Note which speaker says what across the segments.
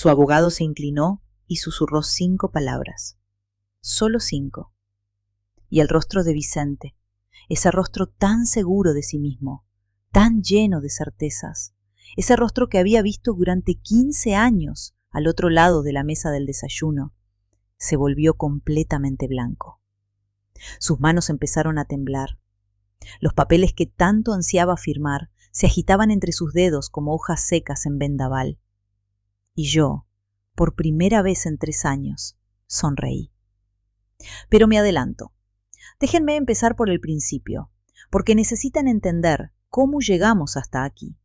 Speaker 1: Su abogado se inclinó y susurró 5 palabras. Solo 5. Y el rostro de Vicente, ese rostro tan seguro de sí mismo, tan lleno de certezas, ese rostro que había visto durante 15 años al otro lado de la mesa del desayuno, se volvió completamente blanco. Sus manos empezaron a temblar. Los papeles que tanto ansiaba firmar se agitaban entre sus dedos como hojas secas en vendaval. Y yo, por primera vez en 3 años, sonreí. Pero me adelanto. Déjenme empezar por el principio, porque necesitan entender cómo llegamos hasta aquí.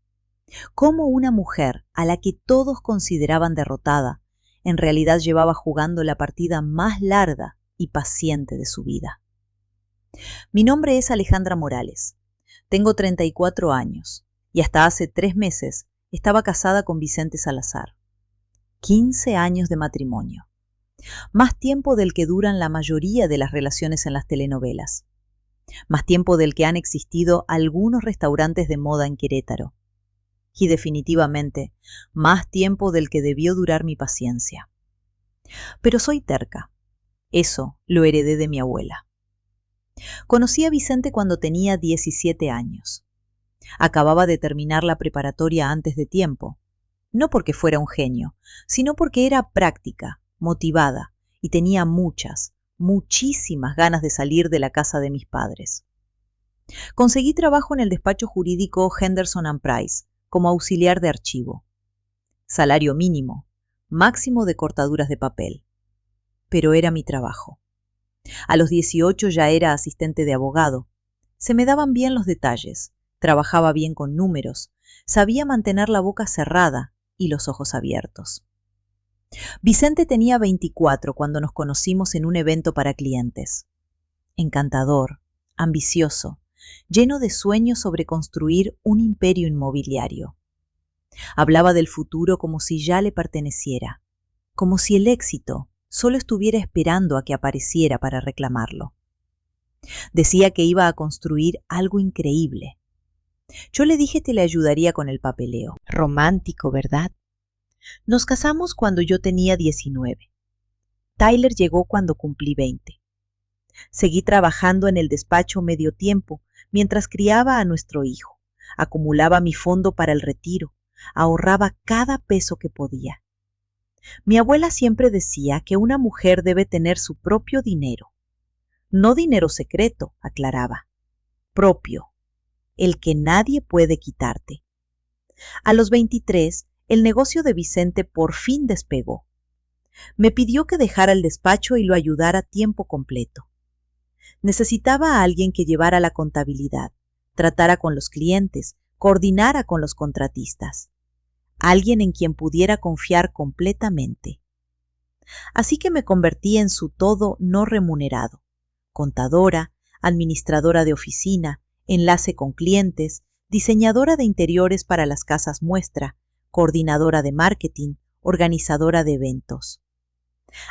Speaker 1: Cómo una mujer a la que todos consideraban derrotada, en realidad llevaba jugando la partida más larga y paciente de su vida. Mi nombre es Alejandra Morales. Tengo 34 años y hasta hace 3 meses estaba casada con Vicente Salazar. 15 años de matrimonio. Más tiempo del que duran la mayoría de las relaciones en las telenovelas. Más tiempo del que han existido algunos restaurantes de moda en Querétaro. Y definitivamente, más tiempo del que debió durar mi paciencia. Pero soy terca. Eso lo heredé de mi abuela. Conocí a Vicente cuando tenía 17 años. Acababa de terminar la preparatoria antes de tiempo. No porque fuera un genio, sino porque era práctica, motivada y tenía muchísimas ganas de salir de la casa de mis padres. Conseguí trabajo en el despacho jurídico Henderson & Price como auxiliar de archivo. Salario mínimo, máximo de cortaduras de papel. Pero era mi trabajo. A los 18 ya era asistente de abogado. Se me daban bien los detalles, trabajaba bien con números, sabía mantener la boca cerrada y los ojos abiertos. Vicente tenía 24 cuando nos conocimos en un evento para clientes. Encantador, ambicioso, lleno de sueños sobre construir un imperio inmobiliario. Hablaba del futuro como si ya le perteneciera, como si el éxito solo estuviera esperando a que apareciera para reclamarlo. Decía que iba a construir algo increíble. Yo le dije que le ayudaría con el papeleo. Romántico, ¿verdad? Nos casamos cuando yo tenía 19. Tyler llegó cuando cumplí 20. Seguí trabajando en el despacho medio tiempo mientras criaba a nuestro hijo, acumulaba mi fondo para el retiro, ahorraba cada peso que podía. Mi abuela siempre decía que una mujer debe tener su propio dinero. No dinero secreto, aclaraba. Propio, el que nadie puede quitarte. A los 23, el negocio de Vicente por fin despegó. Me pidió que dejara el despacho y lo ayudara a tiempo completo. Necesitaba a alguien que llevara la contabilidad, tratara con los clientes, coordinara con los contratistas. Alguien en quien pudiera confiar completamente. Así que me convertí en su todo no remunerado. Contadora, administradora de oficina, enlace con clientes, diseñadora de interiores para las casas muestra, coordinadora de marketing, organizadora de eventos.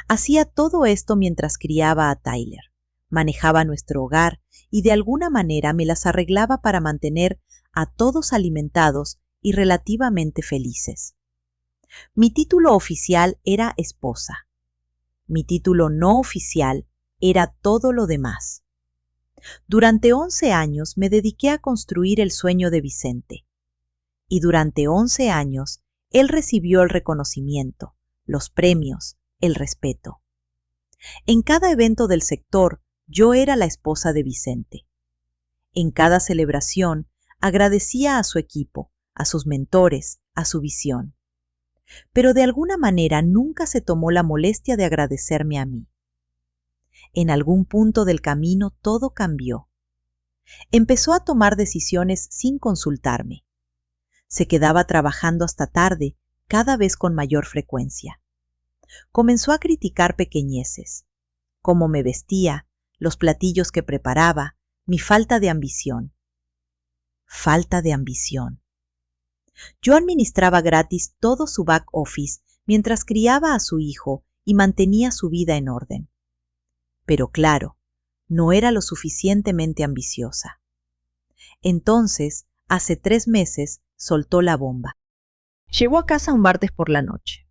Speaker 1: Hacía todo esto mientras criaba a Tyler, manejaba nuestro hogar y de alguna manera me las arreglaba para mantener a todos alimentados y relativamente felices. Mi título oficial era esposa. Mi título no oficial era todo lo demás. Durante 11 años me dediqué a construir el sueño de Vicente. Y durante 11 años él recibió el reconocimiento, los premios, el respeto. En cada evento del sector yo era la esposa de Vicente. En cada celebración agradecía a su equipo, a sus mentores, a su visión. Pero de alguna manera nunca se tomó la molestia de agradecerme a mí. En algún punto del camino todo cambió. Empezó a tomar decisiones sin consultarme. Se quedaba trabajando hasta tarde, cada vez con mayor frecuencia. Comenzó a criticar pequeñeces, cómo me vestía, los platillos que preparaba, mi falta de ambición. Falta de ambición. Yo administraba gratis todo su back office mientras criaba a su hijo y mantenía su vida en orden. Pero claro, no era lo suficientemente ambiciosa. Entonces, hace 3 meses, soltó la bomba. Llegó a casa un martes por la noche.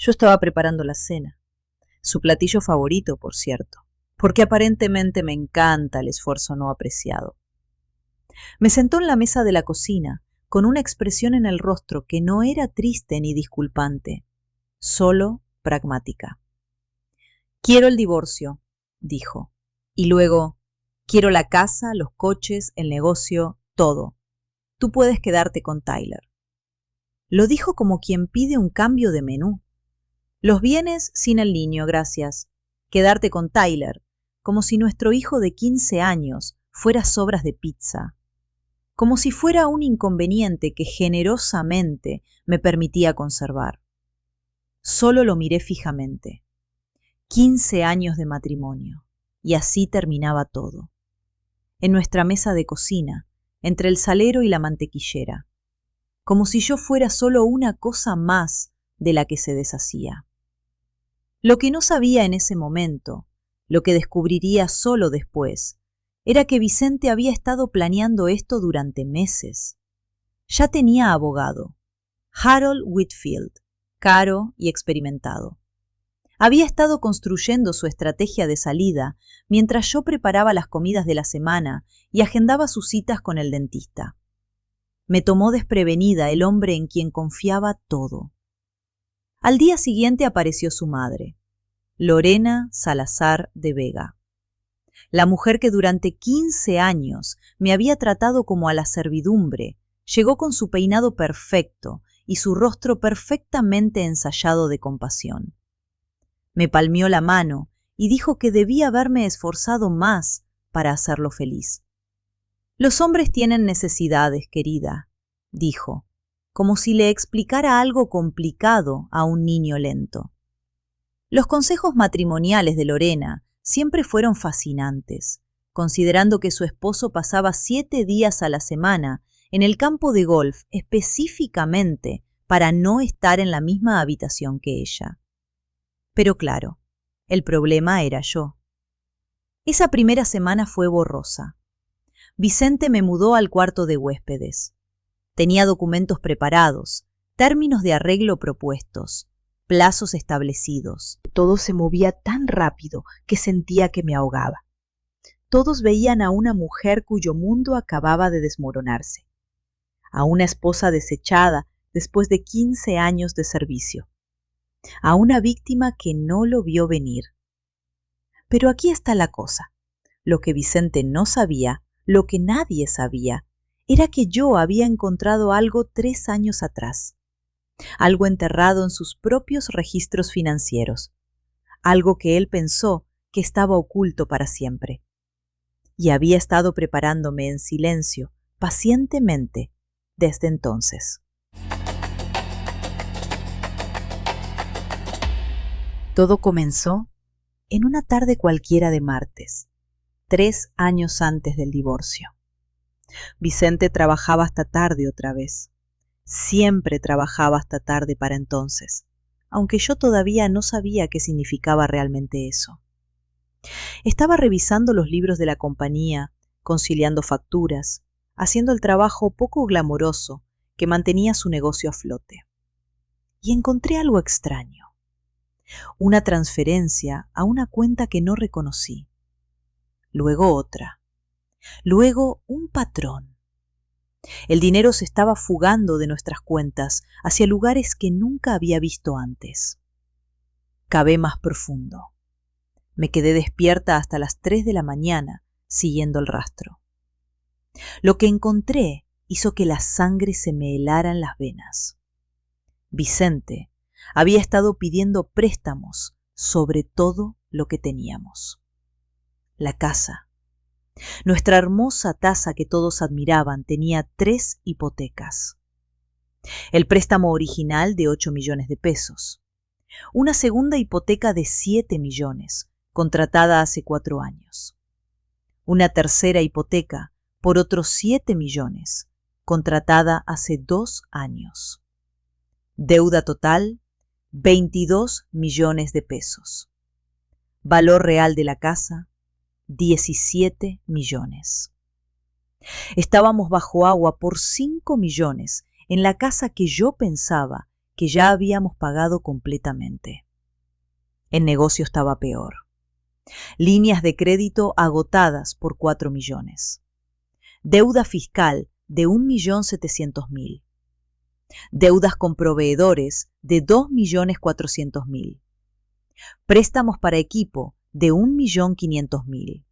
Speaker 1: Yo estaba preparando la cena, su platillo favorito, por cierto, porque aparentemente me encanta el esfuerzo no apreciado. Me sentó en la mesa de la cocina, con una expresión en el rostro que no era triste ni disculpante, solo pragmática. Quiero el divorcio, dijo, y luego, quiero la casa, los coches, el negocio, todo. Tú puedes quedarte con Tyler. Lo dijo como quien pide un cambio de menú. Los bienes sin el niño, gracias. Quedarte con Tyler, como si nuestro hijo de 15 años fuera sobras de pizza. Como si fuera un inconveniente que generosamente me permitía conservar. Solo lo miré fijamente. 15 años de matrimonio, y así terminaba todo. En nuestra mesa de cocina, entre el salero y la mantequillera, como si yo fuera solo una cosa más de la que se deshacía. Lo que no sabía en ese momento, lo que descubriría solo después, era que Vicente había estado planeando esto durante meses. Ya tenía abogado, Harold Whitfield, caro y experimentado. Había estado construyendo su estrategia de salida mientras yo preparaba las comidas de la semana y agendaba sus citas con el dentista. Me tomó desprevenida el hombre en quien confiaba todo. Al día siguiente apareció su madre, Lorena Salazar de Vega, la mujer que durante 15 años me había tratado como a la servidumbre. Llegó con su peinado perfecto y su rostro perfectamente ensayado de compasión. Me palmeó la mano y dijo que debía haberme esforzado más para hacerlo feliz. Los hombres tienen necesidades, querida, dijo, como si le explicara algo complicado a un niño lento. Los consejos matrimoniales de Lorena siempre fueron fascinantes, considerando que su esposo pasaba 7 días a la semana en el campo de golf específicamente para no estar en la misma habitación que ella. Pero claro, el problema era yo. Esa primera semana fue borrosa. Vicente me mudó al cuarto de huéspedes. Tenía documentos preparados, términos de arreglo propuestos, plazos establecidos. Todo se movía tan rápido que sentía que me ahogaba. Todos veían a una mujer cuyo mundo acababa de desmoronarse, a una esposa desechada después de 15 años de servicio, a una víctima que no lo vio venir. Pero aquí está la cosa. Lo que Vicente no sabía, lo que nadie sabía, era que yo había encontrado algo 3 años atrás. Algo enterrado en sus propios registros financieros. Algo que él pensó que estaba oculto para siempre. Y había estado preparándome en silencio, pacientemente, desde entonces. Todo comenzó en una tarde cualquiera de martes, 3 años antes del divorcio. Vicente trabajaba hasta tarde otra vez. Siempre trabajaba hasta tarde para entonces, aunque yo todavía no sabía qué significaba realmente eso. Estaba revisando los libros de la compañía, conciliando facturas, haciendo el trabajo poco glamoroso que mantenía su negocio a flote. Y encontré algo extraño. Una transferencia a una cuenta que no reconocí. Luego otra. Luego un patrón. El dinero se estaba fugando de nuestras cuentas hacia lugares que nunca había visto antes. Cavé más profundo. Me quedé despierta hasta las 3 de la mañana, siguiendo el rastro. Lo que encontré hizo que la sangre se me helara en las venas. Vicente había estado pidiendo préstamos sobre todo lo que teníamos. La casa. Nuestra hermosa casa que todos admiraban tenía 3 hipotecas. El préstamo original de 8 millones de pesos. Una segunda hipoteca de 7 millones, contratada hace 4 años. Una tercera hipoteca por otros 7 millones, contratada hace 2 años. Deuda total, 22 millones de pesos. Valor real de la casa, 17 millones. Estábamos bajo agua por 5 millones en la casa que yo pensaba que ya habíamos pagado completamente. El negocio estaba peor. Líneas de crédito agotadas por 4 millones. Deuda fiscal de 1.700.000. Deudas con proveedores de 2.400.000. Préstamos para equipo de 1.500.000.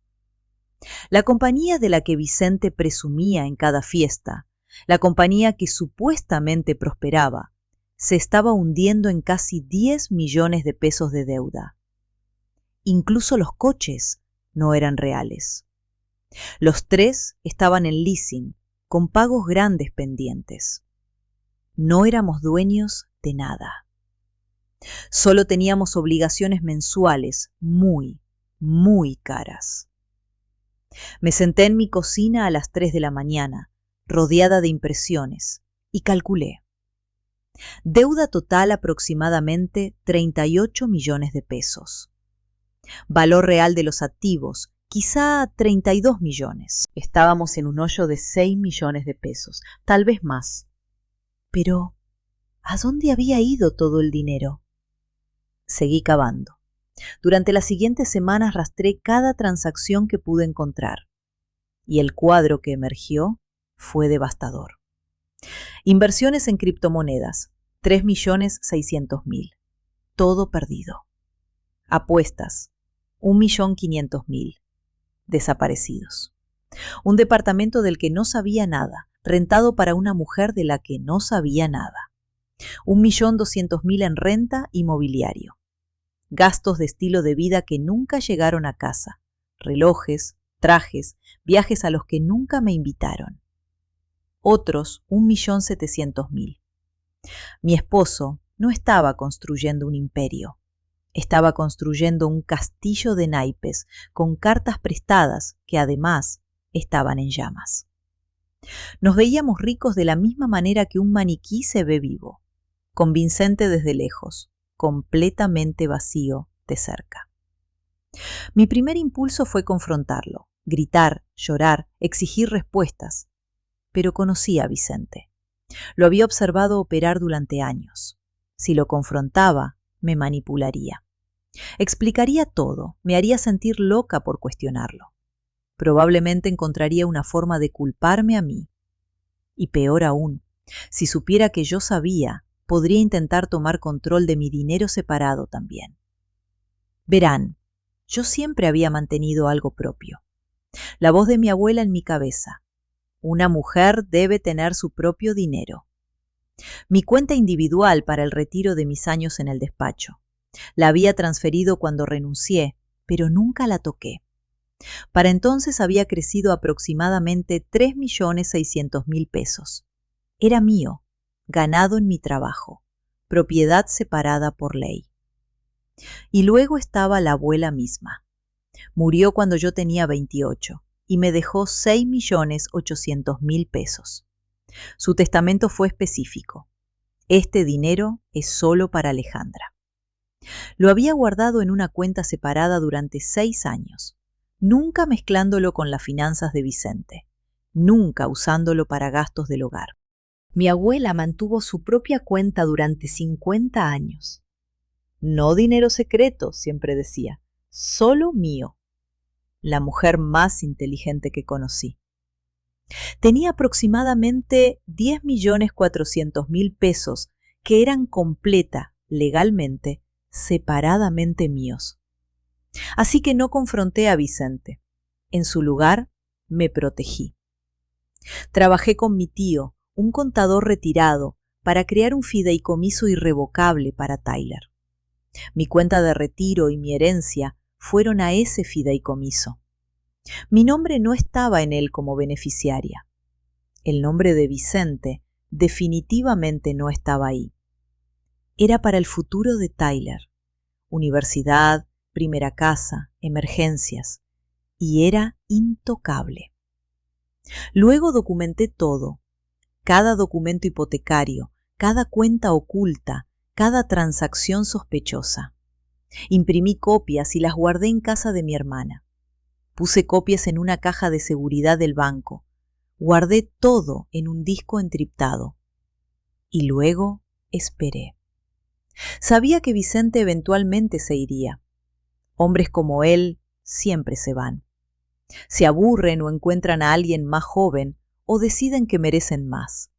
Speaker 1: La compañía de la que Vicente presumía en cada fiesta, la compañía que supuestamente prosperaba, se estaba hundiendo en casi 10 millones de pesos de deuda. Incluso los coches no eran reales. Los 3 estaban en leasing, con pagos grandes pendientes. No éramos dueños de nada. Solo teníamos obligaciones mensuales muy, muy caras. Me senté en mi cocina a las 3 de la mañana, rodeada de impresiones, y calculé. Deuda total aproximadamente 38 millones de pesos. Valor real de los activos, quizá 32 millones. Estábamos en un hoyo de 6 millones de pesos, tal vez más. Pero, ¿a dónde había ido todo el dinero? Seguí cavando. Durante las siguientes semanas rastré cada transacción que pude encontrar. Y el cuadro que emergió fue devastador. Inversiones en criptomonedas, 3.600.000. Todo perdido. Apuestas, 1.500.000. Desaparecidos. Un departamento del que no sabía nada, rentado para una mujer de la que no sabía nada. 1.200.000 en renta y mobiliario. Gastos de estilo de vida que nunca llegaron a casa. Relojes, trajes, viajes a los que nunca me invitaron. Otros 1.700.000. Mi esposo no estaba construyendo un imperio. Estaba construyendo un castillo de naipes con cartas prestadas que además estaban en llamas. Nos veíamos ricos de la misma manera que un maniquí se ve vivo, convincente desde lejos, completamente vacío de cerca. Mi primer impulso fue confrontarlo, gritar, llorar, exigir respuestas. Pero conocí a Vicente. Lo había observado operar durante años. Si lo confrontaba, me manipularía. Explicaría todo, me haría sentir loca por cuestionarlo. Probablemente encontraría una forma de culparme a mí. Y peor aún, si supiera que yo sabía, podría intentar tomar control de mi dinero separado también. Verán, yo siempre había mantenido algo propio. La voz de mi abuela en mi cabeza. Una mujer debe tener su propio dinero. Mi cuenta individual para el retiro de mis años en el despacho. La había transferido cuando renuncié, pero nunca la toqué. Para entonces había crecido aproximadamente 3.600.000 pesos. Era mío, ganado en mi trabajo, propiedad separada por ley. Y luego estaba la abuela misma. Murió cuando yo tenía 28 y me dejó 6.800.000 pesos. Su testamento fue específico. Este dinero es solo para Alejandra. Lo había guardado en una cuenta separada durante 6 años, nunca mezclándolo con las finanzas de Vicente, nunca usándolo para gastos del hogar. Mi abuela mantuvo su propia cuenta durante 50 años. No dinero secreto, siempre decía, solo mío. La mujer más inteligente que conocí. Tenía aproximadamente 10.400.000 pesos que eran completa, legalmente, separadamente míos. Así que no confronté a Vicente. En su lugar, me protegí. Trabajé con mi tío, un contador retirado, para crear un fideicomiso irrevocable para Tyler. Mi cuenta de retiro y mi herencia fueron a ese fideicomiso. Mi nombre no estaba en él como beneficiaria. El nombre de Vicente definitivamente no estaba ahí. Era para el futuro de Tyler. Universidad, primera casa, emergencias. Y era intocable. Luego documenté todo. Cada documento hipotecario, cada cuenta oculta, cada transacción sospechosa. Imprimí copias y las guardé en casa de mi hermana. Puse copias en una caja de seguridad del banco. Guardé todo en un disco encriptado. Y luego esperé. Sabía que Vicente eventualmente se iría. Hombres como él siempre se van. Se aburren o encuentran a alguien más joven o deciden que merecen más.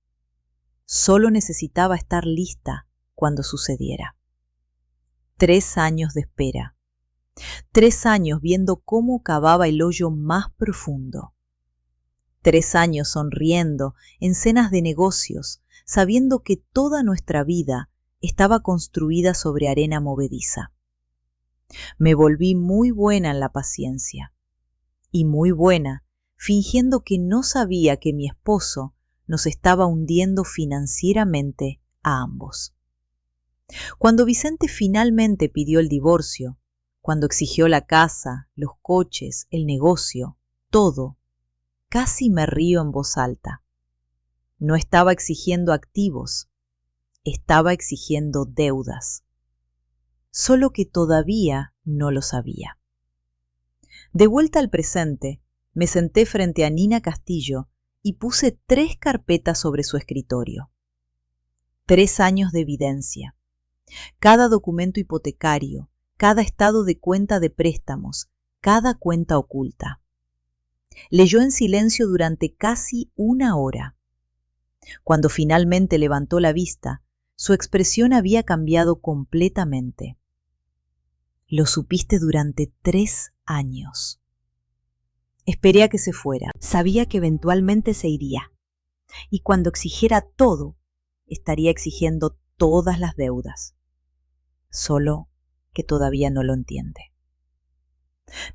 Speaker 1: Solo necesitaba estar lista cuando sucediera. 3 años de espera. 3 años viendo cómo cavaba el hoyo más profundo. 3 años sonriendo en cenas de negocios, sabiendo que toda nuestra vida estaba construida sobre arena movediza. Me volví muy buena en la paciencia. Y muy buena, fingiendo que no sabía que mi esposo nos estaba hundiendo financieramente a ambos. Cuando Vicente finalmente pidió el divorcio, cuando exigió la casa, los coches, el negocio, todo, casi me río en voz alta. No estaba exigiendo activos, estaba exigiendo deudas. Solo que todavía no lo sabía. De vuelta al presente, me senté frente a Nina Castillo y puse 3 carpetas sobre su escritorio. 3 años de evidencia. Cada documento hipotecario, cada estado de cuenta de préstamos, cada cuenta oculta. Leyó en silencio durante casi 1 hora. Cuando finalmente levantó la vista, su expresión había cambiado completamente. Lo supiste durante 3 años. Esperé a que se fuera. Sabía que eventualmente se iría. Y cuando exigiera todo, estaría exigiendo todas las deudas. Solo que todavía no lo entiende.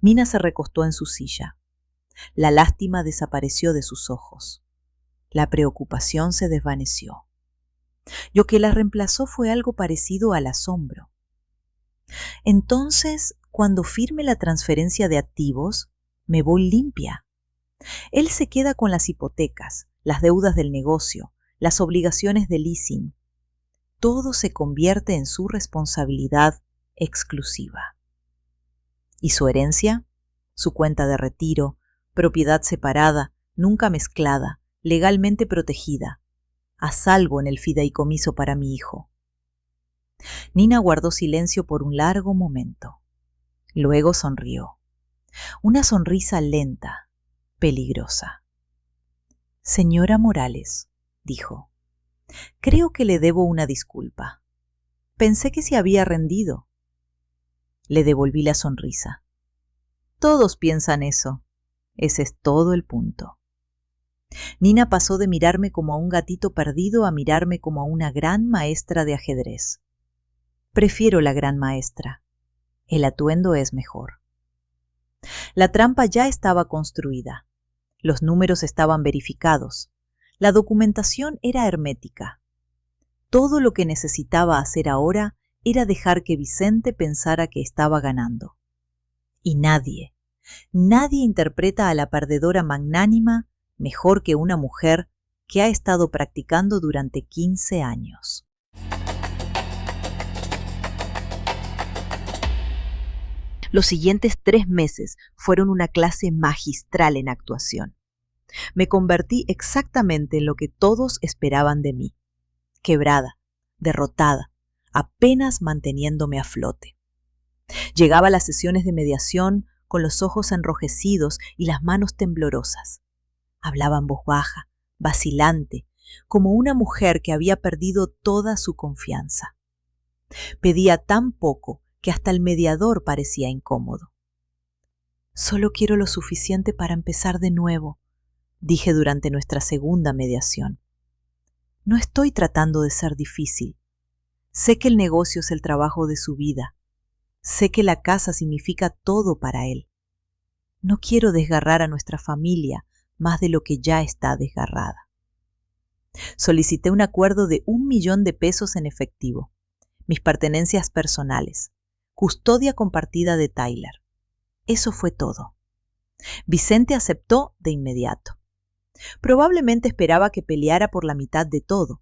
Speaker 1: Nina se recostó en su silla. La lástima desapareció de sus ojos. La preocupación se desvaneció. Lo que la reemplazó fue algo parecido al asombro. Entonces, cuando firme la transferencia de activos, me voy limpia. Él se queda con las hipotecas, las deudas del negocio, las obligaciones de leasing. Todo se convierte en su responsabilidad exclusiva. ¿Y su herencia? Su cuenta de retiro, propiedad separada, nunca mezclada, legalmente protegida, a salvo en el fideicomiso para mi hijo. Nina guardó silencio por un largo momento. Luego sonrió. Una sonrisa lenta, peligrosa. Señora Morales, dijo, creo que le debo una disculpa. Pensé que se había rendido. Le devolví la sonrisa. Todos piensan eso. Ese es todo el punto. Nina pasó de mirarme como a un gatito perdido a mirarme como a una gran maestra de ajedrez. Prefiero la gran maestra. El atuendo es mejor. La trampa ya estaba construida. Los números estaban verificados. La documentación era hermética. Todo lo que necesitaba hacer ahora era dejar que Vicente pensara que estaba ganando. Y nadie interpreta a la perdedora magnánima mejor que una mujer que ha estado practicando durante 15 años. Los siguientes 3 meses fueron una clase magistral en actuación. Me convertí exactamente en lo que todos esperaban de mí. Quebrada, derrotada, apenas manteniéndome a flote. Llegaba a las sesiones de mediación con los ojos enrojecidos y las manos temblorosas. Hablaba en voz baja, vacilante, como una mujer que había perdido toda su confianza. Pedía tan poco que hasta el mediador parecía incómodo. Solo quiero lo suficiente para empezar de nuevo, dije durante nuestra segunda mediación. No estoy tratando de ser difícil. Sé que el negocio es el trabajo de su vida. Sé que la casa significa todo para él. No quiero desgarrar a nuestra familia más de lo que ya está desgarrada. Solicité un acuerdo de $1.000.000 en efectivo, mis pertenencias personales, custodia compartida de Tyler. Eso fue todo. Vicente aceptó de inmediato. Probablemente esperaba que peleara por la mitad de todo.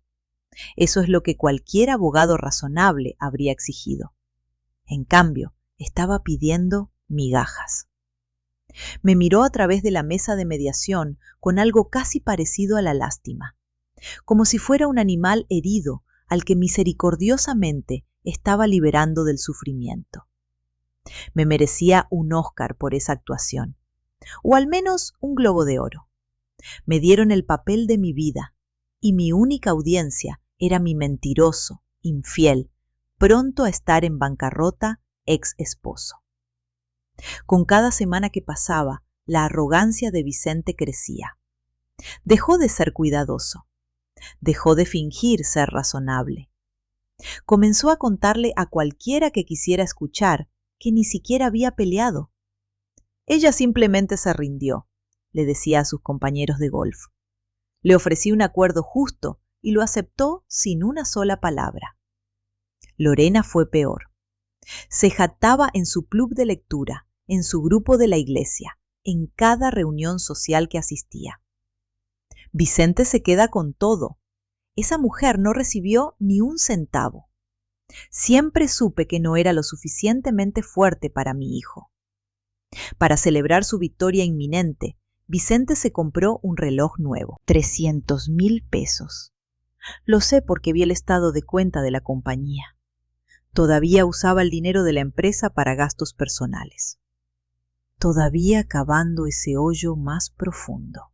Speaker 1: Eso es lo que cualquier abogado razonable habría exigido. En cambio, estaba pidiendo migajas. Me miró a través de la mesa de mediación con algo casi parecido a la lástima, como si fuera un animal herido al que misericordiosamente estaba liberando del sufrimiento. Me merecía un Oscar por esa actuación, o al menos un Globo de Oro. Me dieron el papel de mi vida, y mi única audiencia era mi mentiroso, infiel, pronto a estar en bancarrota ex esposo. Con cada semana que pasaba, la arrogancia de Vicente crecía. Dejó de ser cuidadoso. Dejó de fingir ser razonable. Comenzó a contarle a cualquiera que quisiera escuchar que ni siquiera había peleado. Ella simplemente se rindió, le decía a sus compañeros de golf. Le ofrecí un acuerdo justo y lo aceptó sin una sola palabra. Lorena fue peor. Se jactaba en su club de lectura, en su grupo de la iglesia, en cada reunión social que asistía. Vicente se queda con todo. Esa mujer no recibió ni un centavo. Siempre supe que no era lo suficientemente fuerte para mi hijo. Para celebrar su victoria inminente, Vicente se compró un reloj nuevo, 300,000 pesos. Lo sé porque vi el estado de cuenta de la compañía. Todavía usaba el dinero de la empresa para gastos personales. Todavía cavando ese hoyo más profundo.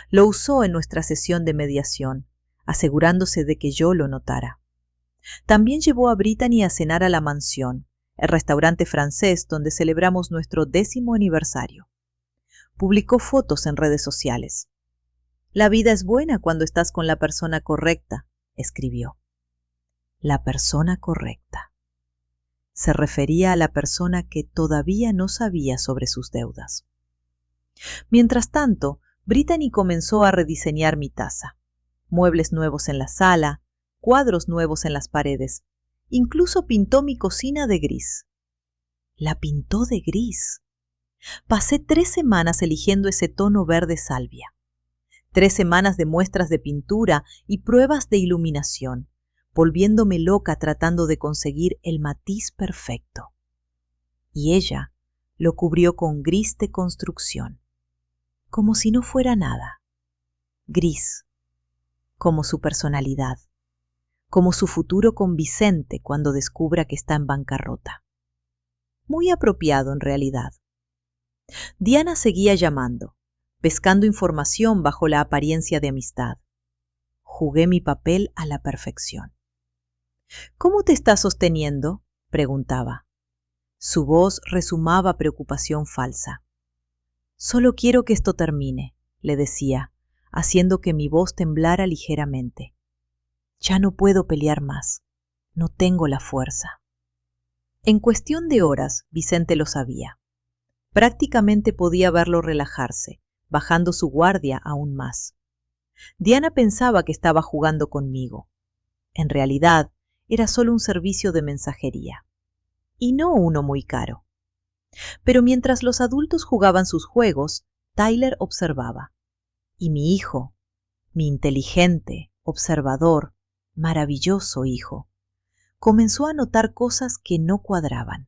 Speaker 1: Lo usó en nuestra sesión de mediación, asegurándose de que yo lo notara. También llevó a Brittany a cenar a la mansión, el restaurante francés donde celebramos nuestro 10º aniversario. Publicó fotos en redes sociales. La vida es buena cuando estás con la persona correcta, escribió. La persona correcta. Se refería a la persona que todavía no sabía sobre sus deudas. Mientras tanto, Brittany comenzó a rediseñar mi taza. Muebles nuevos en la sala, cuadros nuevos en las paredes. Incluso pintó mi cocina de gris. La pintó de gris. Pasé 3 semanas eligiendo ese tono verde salvia. 3 semanas de muestras de pintura y pruebas de iluminación, volviéndome loca tratando de conseguir el matiz perfecto. Y ella lo cubrió con gris de construcción, como si no fuera nada. Gris, como su personalidad, como su futuro con Vicente cuando descubra que está en bancarrota. Muy apropiado en realidad. Diana seguía llamando, pescando información bajo la apariencia de amistad. Jugué mi papel a la perfección. ¿Cómo te estás sosteniendo?, preguntaba. Su voz rezumaba preocupación falsa. Solo quiero que esto termine, le decía, haciendo que mi voz temblara ligeramente. Ya no puedo pelear más. No tengo la fuerza. En cuestión de horas, Vicente lo sabía. Prácticamente podía verlo relajarse, bajando su guardia aún más. Diana pensaba que estaba jugando conmigo. En realidad, era solo un servicio de mensajería. Y no uno muy caro. Pero mientras los adultos jugaban sus juegos, Tyler observaba. Y mi hijo, mi inteligente, observador, maravilloso hijo, comenzó a notar cosas que no cuadraban.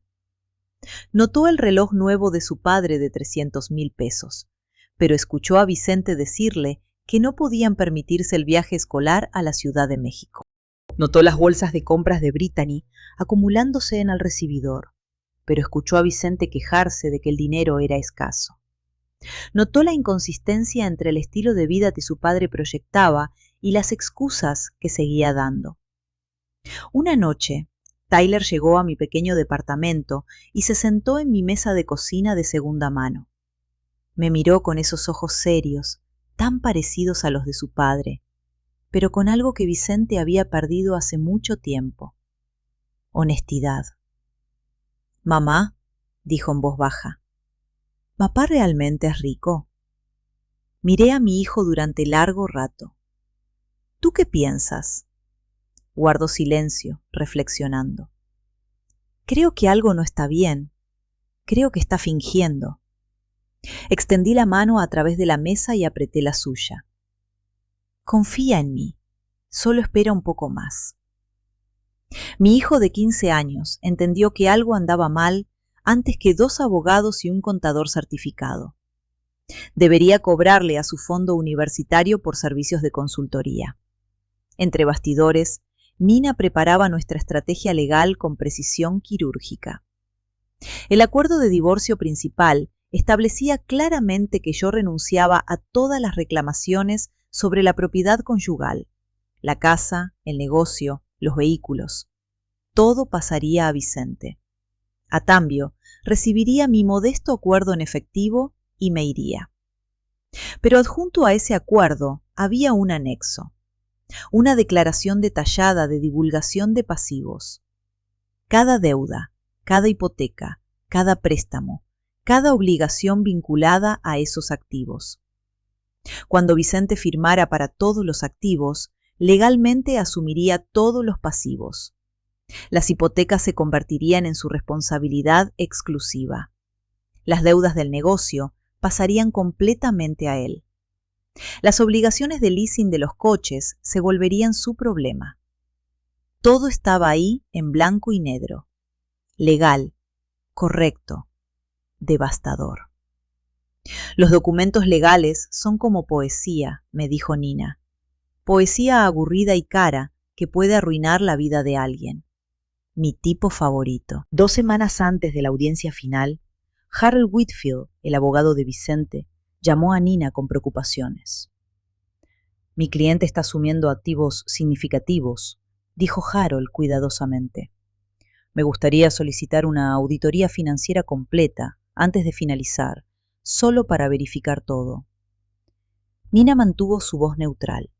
Speaker 1: Notó el reloj nuevo de su padre de 300,000 pesos, pero escuchó a Vicente decirle que no podían permitirse el viaje escolar a la Ciudad de México. Notó las bolsas de compras de Brittany acumulándose en el recibidor, pero escuchó a Vicente quejarse de que el dinero era escaso. Notó la inconsistencia entre el estilo de vida que su padre proyectaba y las excusas que seguía dando. Una noche, Tyler llegó a mi pequeño departamento y se sentó en mi mesa de cocina de segunda mano. Me miró con esos ojos serios, tan parecidos a los de su padre, pero con algo que Vicente había perdido hace mucho tiempo: honestidad. «Mamá», dijo en voz baja, «¿papá realmente es rico?» Miré a mi hijo durante largo rato. «¿Tú qué piensas?» Guardó silencio, reflexionando. «Creo que algo no está bien. Creo que está fingiendo». Extendí la mano a través de la mesa y apreté la suya. «Confía en mí. Solo espera un poco más». Mi hijo de 15 años entendió que algo andaba mal antes que 2 abogados y un contador certificado. Debería cobrarle a su fondo universitario por servicios de consultoría. Entre bastidores, Nina preparaba nuestra estrategia legal con precisión quirúrgica. El acuerdo de divorcio principal establecía claramente que yo renunciaba a todas las reclamaciones sobre la propiedad conyugal, la casa, el negocio, los vehículos. Todo pasaría a Vicente. A cambio, recibiría mi modesto acuerdo en efectivo y me iría. Pero adjunto a ese acuerdo había un anexo, una declaración detallada de divulgación de pasivos. Cada deuda, cada hipoteca, cada préstamo, cada obligación vinculada a esos activos. Cuando Vicente firmara para todos los activos, legalmente asumiría todos los pasivos. Las hipotecas se convertirían en su responsabilidad exclusiva. Las deudas del negocio pasarían completamente a él. Las obligaciones de leasing de los coches se volverían su problema. Todo estaba ahí en blanco y negro. Legal, correcto, devastador. Los documentos legales son como poesía, me dijo Nina. Poesía aburrida y cara que puede arruinar la vida de alguien. Mi tipo favorito. 2 semanas antes de la audiencia final, Harold Whitfield, el abogado de Vicente, llamó a Nina con preocupaciones. Mi cliente está asumiendo activos significativos, dijo Harold cuidadosamente. Me gustaría solicitar una auditoría financiera completa antes de finalizar, solo para verificar todo. Nina mantuvo su voz neutral.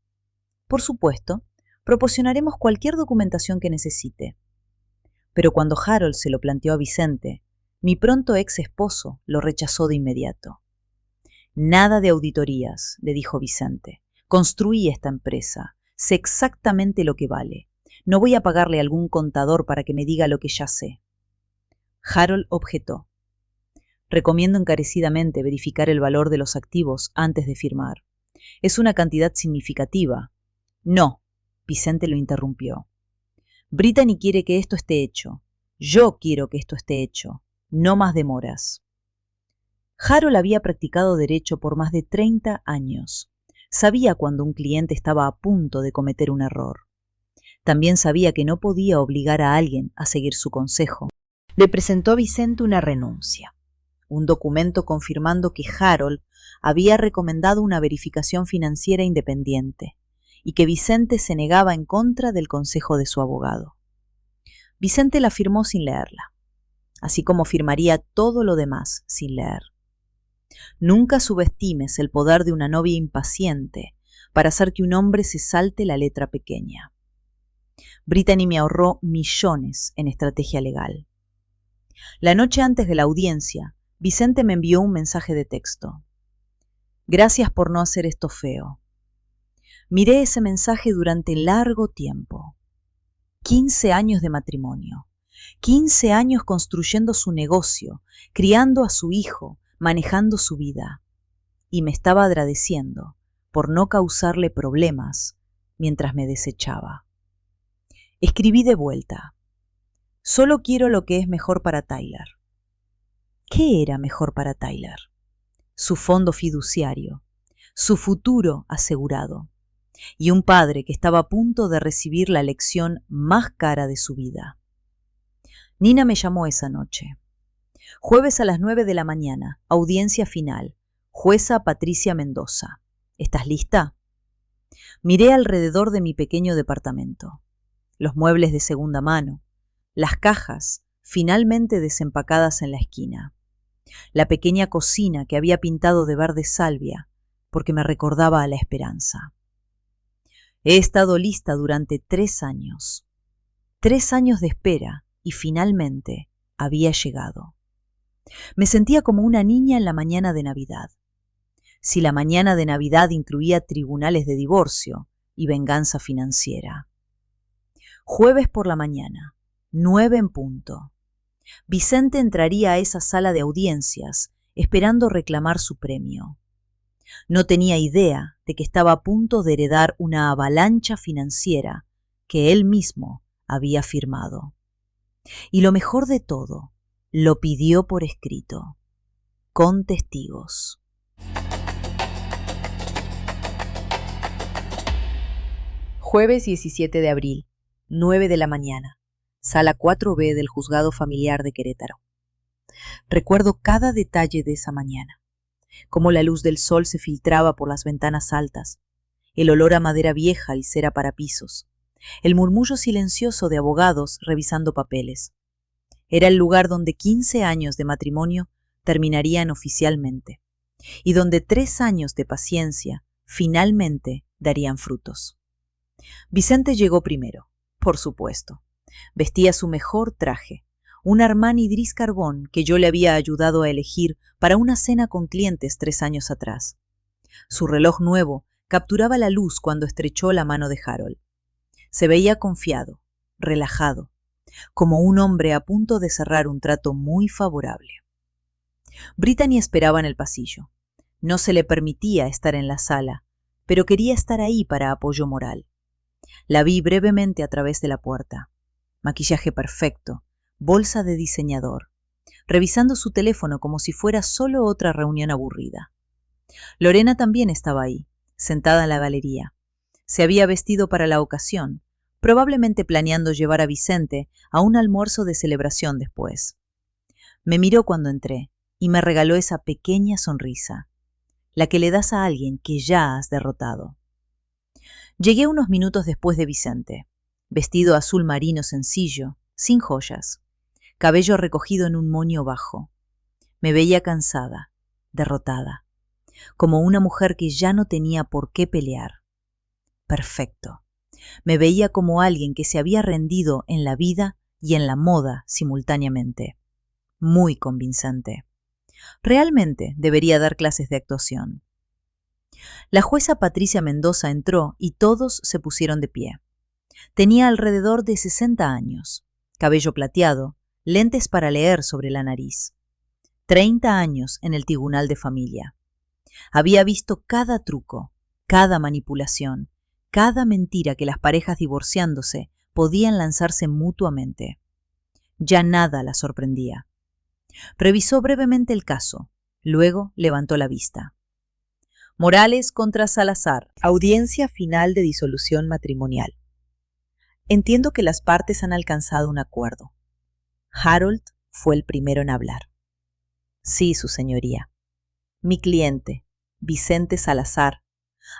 Speaker 1: Por supuesto, proporcionaremos cualquier documentación que necesite. Pero cuando Harold se lo planteó a Vicente, mi pronto ex esposo lo rechazó de inmediato. Nada de auditorías, le dijo Vicente. Construí esta empresa. Sé exactamente lo que vale. No voy a pagarle a algún contador para que me diga lo que ya sé. Harold objetó. Recomiendo encarecidamente verificar el valor de los activos antes de firmar. Es una cantidad significativa. No, Vicente lo interrumpió. Brittany quiere que esto esté hecho. Yo quiero que esto esté hecho. No más demoras. Harold había practicado derecho por más de 30 años. Sabía cuando un cliente estaba a punto de cometer un error. También sabía que no podía obligar a alguien a seguir su consejo. Le presentó a Vicente una renuncia, un documento confirmando que Harold había recomendado una verificación financiera independiente y que Vicente se negaba en contra del consejo de su abogado. Vicente la firmó sin leerla, así como firmaría todo lo demás sin leer. Nunca subestimes el poder de una novia impaciente para hacer que un hombre se salte la letra pequeña. Brittany me ahorró millones en estrategia legal. La noche antes de la audiencia, Vicente me envió un mensaje de texto. Gracias por no hacer esto feo. Miré ese mensaje durante largo tiempo. 15 años de matrimonio, 15 años construyendo su negocio, criando a su hijo, manejando su vida. Y me estaba agradeciendo por no causarle problemas mientras me desechaba. Escribí de vuelta. Solo quiero lo que es mejor para Tyler. ¿Qué era mejor para Tyler? Su fondo fiduciario, su futuro asegurado, y un padre que estaba a punto de recibir la lección más cara de su vida. Nina me llamó esa noche. Jueves a las 9 de la mañana, audiencia final, jueza Patricia Mendoza. ¿Estás lista? Miré alrededor de mi pequeño departamento. Los muebles de segunda mano, las cajas finalmente desempacadas en la esquina, la pequeña cocina que había pintado de verde salvia porque me recordaba a la esperanza. He estado lista durante 3 años. 3 años de espera y finalmente había llegado. Me sentía como una niña en la mañana de Navidad. Si la mañana de Navidad incluía tribunales de divorcio y venganza financiera. Jueves por la mañana, 9 en punto. Vicente entraría a esa sala de audiencias esperando reclamar su premio. No tenía idea de que estaba a punto de heredar una avalancha financiera que él mismo había firmado. Y lo mejor de todo, lo pidió por escrito, con testigos. Jueves 17 de abril. 9 de la mañana, sala 4B del Juzgado Familiar de Querétaro. Recuerdo cada detalle de esa mañana, cómo la luz del sol se filtraba por las ventanas altas, el olor a madera vieja y cera para pisos, el murmullo silencioso de abogados revisando papeles. Era el lugar donde 15 años de matrimonio terminarían oficialmente y donde 3 años de paciencia finalmente darían frutos. Vicente llegó primero, por supuesto. Vestía su mejor traje, un Armani gris carbón que yo le había ayudado a elegir para una cena con clientes 3 años atrás. Su reloj nuevo capturaba la luz cuando estrechó la mano de Harold. Se veía confiado, relajado, como un hombre a punto de cerrar un trato muy favorable. Brittany esperaba en el pasillo. No se le permitía estar en la sala, pero quería estar ahí para apoyo moral. La vi brevemente a través de la puerta. Maquillaje perfecto, bolsa de diseñador, revisando su teléfono como si fuera solo otra reunión aburrida. Lorena también estaba ahí, sentada en la galería. Se había vestido para la ocasión, probablemente planeando llevar a Vicente a un almuerzo de celebración después. Me miró cuando entré y me regaló esa pequeña sonrisa, la que le das a alguien que ya has derrotado. Llegué unos minutos después de Vicente, vestido azul marino sencillo, sin joyas, cabello recogido en un moño bajo. Me veía cansada, derrotada, como una mujer que ya no tenía por qué pelear. Perfecto. Me veía como alguien que se había rendido en la vida y en la moda simultáneamente. Muy convincente. Realmente debería dar clases de actuación. La jueza Patricia Mendoza entró y todos se pusieron de pie. Tenía alrededor de 60 años, cabello plateado, lentes para leer sobre la nariz. 30 años en el tribunal de familia. Había visto cada truco, cada manipulación, cada mentira que las parejas divorciándose podían lanzarse mutuamente. Ya nada la sorprendía. Revisó brevemente el caso, luego levantó la vista. Morales contra Salazar. Audiencia final de disolución matrimonial. Entiendo que las partes han alcanzado un acuerdo. Harold fue el primero en hablar. Sí, su señoría. Mi cliente, Vicente Salazar,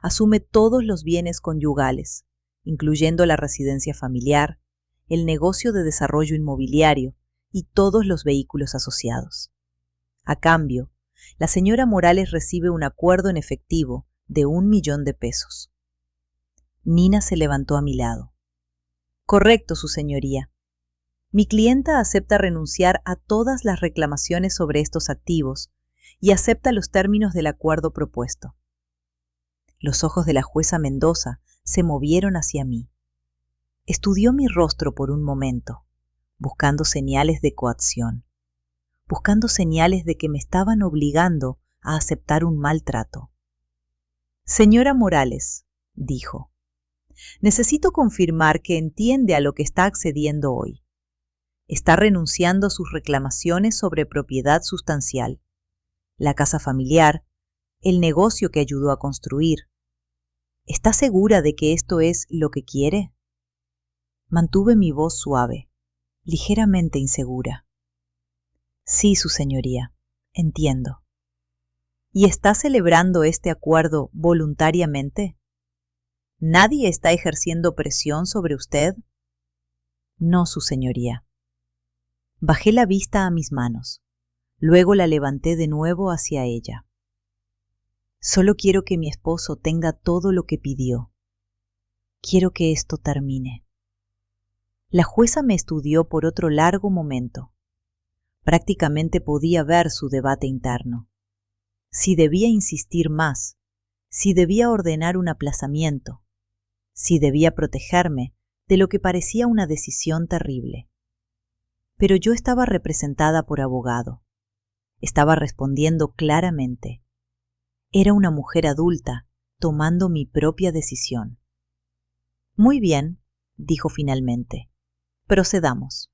Speaker 1: asume todos los bienes conyugales, incluyendo la residencia familiar, el negocio de desarrollo inmobiliario y todos los vehículos asociados. A cambio, la señora Morales recibe un acuerdo en efectivo de $1.000.000. Nina se levantó a mi lado. Correcto, su señoría. Mi clienta acepta renunciar a todas las reclamaciones sobre estos activos y acepta los términos del acuerdo propuesto. Los ojos de la jueza Mendoza se movieron hacia mí. Estudió mi rostro por un momento, buscando señales de coacción, buscando señales de que me estaban obligando a aceptar un maltrato. Señora Morales, dijo, necesito confirmar que entiende a lo que está accediendo hoy. Está renunciando a sus reclamaciones sobre propiedad sustancial, la casa familiar, el negocio que ayudó a construir. ¿Está segura de que esto es lo que quiere? Mantuve mi voz suave, ligeramente insegura. Sí, su señoría, entiendo. ¿Y está celebrando este acuerdo voluntariamente? ¿Nadie está ejerciendo presión sobre usted? No, su señoría. Bajé la vista a mis manos, luego la levanté de nuevo hacia ella. Solo quiero que mi esposo tenga todo lo que pidió. Quiero que esto termine. La jueza me estudió por otro largo momento. Prácticamente podía ver su debate interno. Si debía insistir más, si debía ordenar un aplazamiento, si debía protegerme de lo que parecía una decisión terrible. Pero yo estaba representada por abogado. Estaba respondiendo claramente. Era una mujer adulta tomando mi propia decisión. Muy bien, dijo finalmente. Procedamos.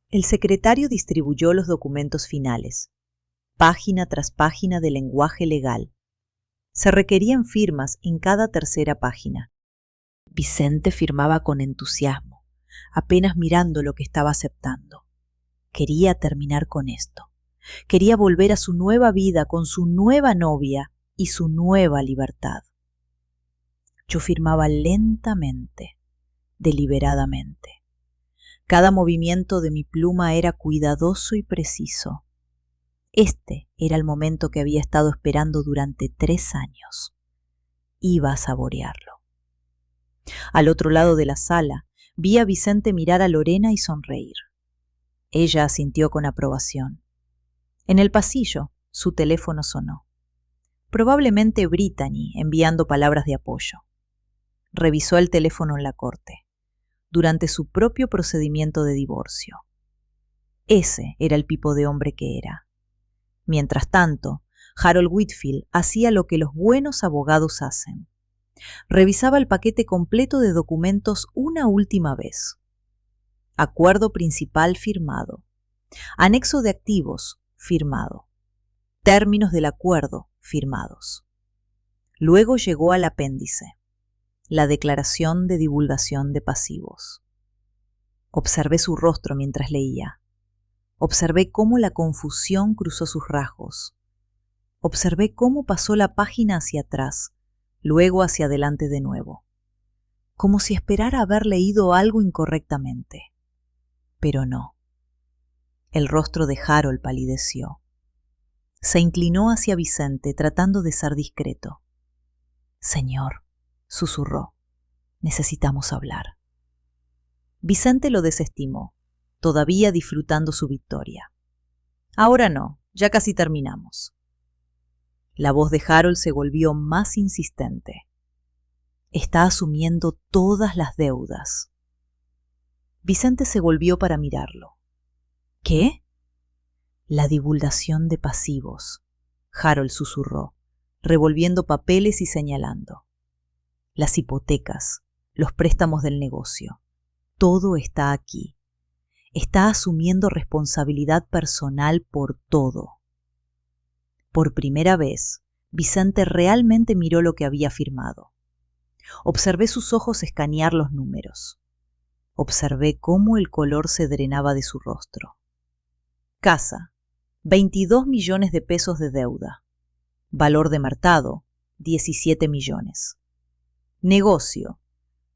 Speaker 1: El secretario distribuyó los documentos finales, página tras página de lenguaje legal. Se requerían firmas en cada tercera página. Vicente firmaba con entusiasmo, apenas mirando lo que estaba aceptando. Quería terminar con esto. Quería volver a su nueva vida con su nueva novia y su nueva libertad. Yo firmaba lentamente, deliberadamente. Cada movimiento de mi pluma era cuidadoso y preciso. Este era el momento que había estado esperando durante 3 años. Iba a saborearlo. Al otro lado de la sala, vi a Vicente mirar a Lorena y sonreír. Ella asintió con aprobación. En el pasillo, su teléfono sonó. Probablemente Brittany enviando palabras de apoyo. Revisó el teléfono en la corte, durante su propio procedimiento de divorcio. Ese era el tipo de hombre que era. Mientras tanto, Harold Whitfield hacía lo que los buenos abogados hacen. Revisaba el paquete completo de documentos una última vez. Acuerdo principal firmado. Anexo de activos firmado. Términos del acuerdo firmados. Luego llegó al apéndice, la declaración de divulgación de pasivos. Observé su rostro mientras leía. Observé cómo la confusión cruzó sus rasgos. Observé cómo pasó la página hacia atrás, luego hacia adelante de nuevo, como si esperara haber leído algo incorrectamente. Pero no. El rostro de Harold palideció. Se inclinó hacia Vicente tratando de ser discreto. «Señor», susurró, «necesitamos hablar». Vicente lo desestimó, todavía disfrutando su victoria. «Ahora no, ya casi terminamos». La voz de Harold se volvió más insistente. «Está asumiendo todas las deudas». Vicente se volvió para mirarlo. «¿Qué?» «La divulgación de pasivos», Harold susurró, revolviendo papeles y señalando. «Las hipotecas, los préstamos del negocio, todo está aquí. Está asumiendo responsabilidad personal por todo». Por primera vez, Vicente realmente miró lo que había firmado. Observé sus ojos escanear los números. Observé cómo el color se drenaba de su rostro. Casa, 22 millones de pesos de deuda. Valor de mercado, 17 millones. Negocio,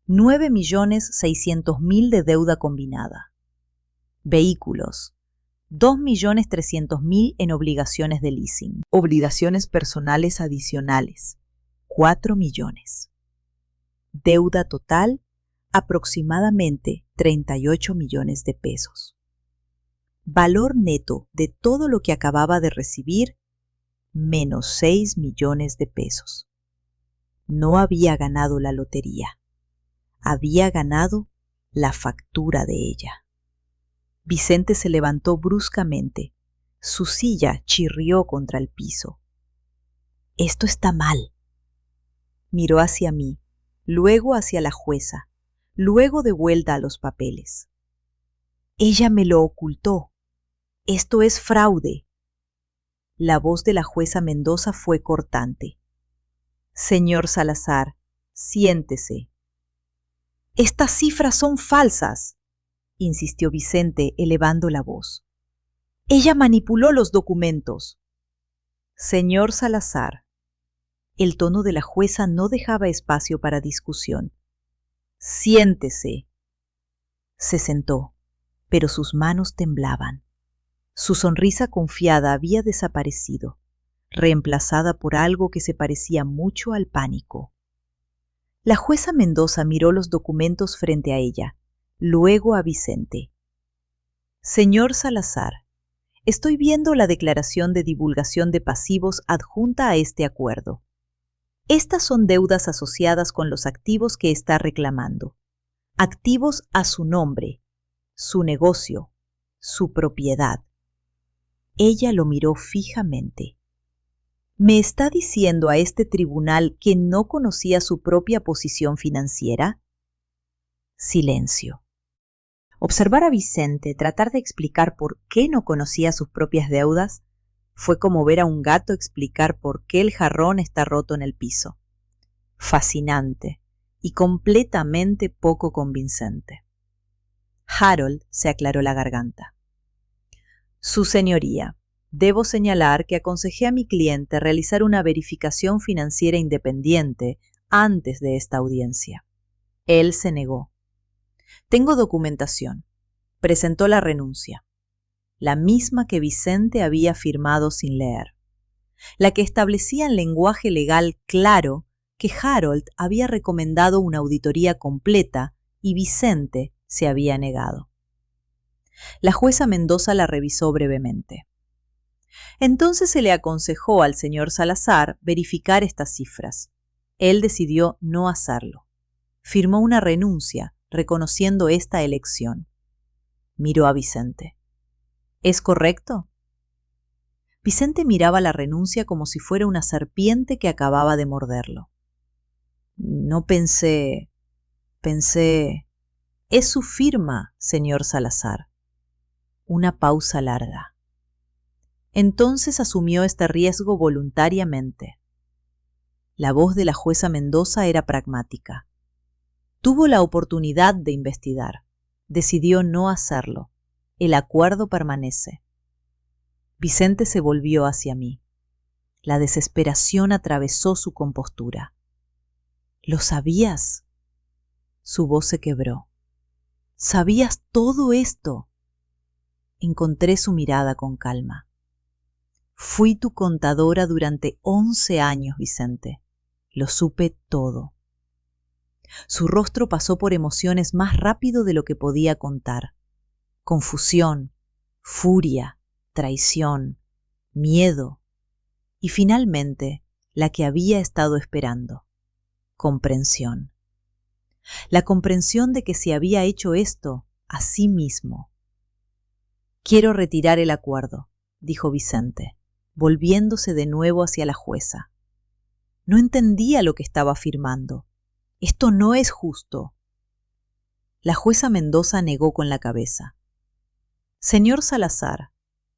Speaker 1: 9.600.000 de deuda combinada. Vehículos, 2.300.000 en obligaciones de leasing. Obligaciones personales adicionales, 4 millones. Deuda total, aproximadamente 38 millones de pesos. Valor neto de todo lo que acababa de recibir, menos 6 millones de pesos. No había ganado la lotería. Había ganado la factura de ella. Vicente se levantó bruscamente. Su silla chirrió contra el piso. «Esto está mal». Miró hacia mí, luego hacia la jueza, luego de vuelta a los papeles. «Ella me lo ocultó. Esto es fraude». La voz de la jueza Mendoza fue cortante. «Señor Salazar, siéntese». «Estas cifras son falsas», insistió Vicente elevando la voz. «Ella manipuló los documentos». «Señor Salazar». El tono de la jueza no dejaba espacio para discusión. «Siéntese». Se sentó, pero sus manos temblaban. Su sonrisa confiada había desaparecido, reemplazada por algo que se parecía mucho al pánico. La jueza Mendoza miró los documentos frente a ella, luego a Vicente. «Señor Salazar, estoy viendo la declaración de divulgación de pasivos adjunta a este acuerdo. Estas son deudas asociadas con los activos que está reclamando. Activos a su nombre, su negocio, su propiedad». Ella lo miró fijamente. «¿Me está diciendo a este tribunal que no conocía su propia posición financiera?» Silencio. Observar a Vicente tratar de explicar por qué no conocía sus propias deudas fue como ver a un gato explicar por qué el jarrón está roto en el piso. Fascinante y completamente poco convincente. Harold se aclaró la garganta. Su señoría, debo señalar que aconsejé a mi cliente realizar una verificación financiera independiente antes de esta audiencia. Él se negó. Tengo documentación. Presentó la renuncia, la misma que Vicente había firmado sin leer, la que establecía en lenguaje legal claro que Harold había recomendado una auditoría completa y Vicente se había negado. La jueza Mendoza la revisó brevemente. Entonces se le aconsejó al señor Salazar verificar estas cifras. Él decidió no hacerlo. Firmó una renuncia reconociendo esta elección. Miró a Vicente. ¿Es correcto? Vicente miraba la renuncia como si fuera una serpiente que acababa de morderlo. No pensé... Es su firma, señor Salazar. Una pausa larga. Entonces asumió este riesgo voluntariamente. La voz de la jueza Mendoza era pragmática. Tuvo la oportunidad de investigar. Decidió no hacerlo. El acuerdo permanece. Vicente se volvió hacia mí. La desesperación atravesó su compostura. ¿Lo sabías? Su voz se quebró. ¿Sabías todo esto? Encontré su mirada con calma. Fui tu contadora durante 11 años, Vicente. Lo supe todo. Su rostro pasó por emociones más rápido de lo que podía contar. Confusión, furia, traición, miedo y finalmente la que había estado esperando, comprensión. La comprensión de que se había hecho esto a sí mismo. Quiero retirar el acuerdo, dijo Vicente, volviéndose de nuevo hacia la jueza. No entendía lo que estaba firmando. Esto no es justo. La jueza Mendoza negó con la cabeza. Señor Salazar,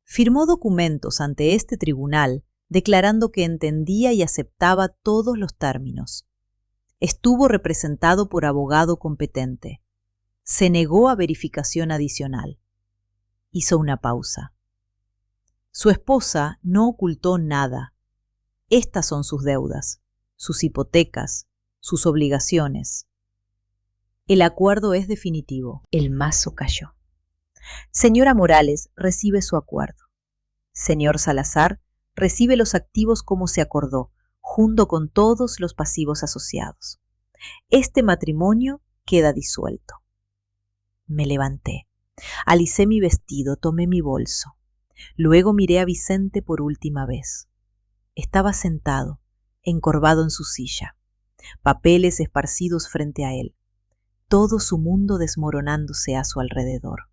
Speaker 1: firmó documentos ante este tribunal declarando que entendía y aceptaba todos los términos. Estuvo representado por abogado competente. Se negó a verificación adicional. Hizo una pausa. Su esposa no ocultó nada. Estas son sus deudas, sus hipotecas, sus obligaciones. El acuerdo es definitivo. El mazo cayó. Señora Morales recibe su acuerdo. Señor Salazar recibe los activos como se acordó, junto con todos los pasivos asociados. Este matrimonio queda disuelto. Me levanté, alicé mi vestido, tomé mi bolso. Luego miré a Vicente por última vez. Estaba sentado, encorvado en su silla, papeles esparcidos frente a él, todo su mundo desmoronándose a su alrededor.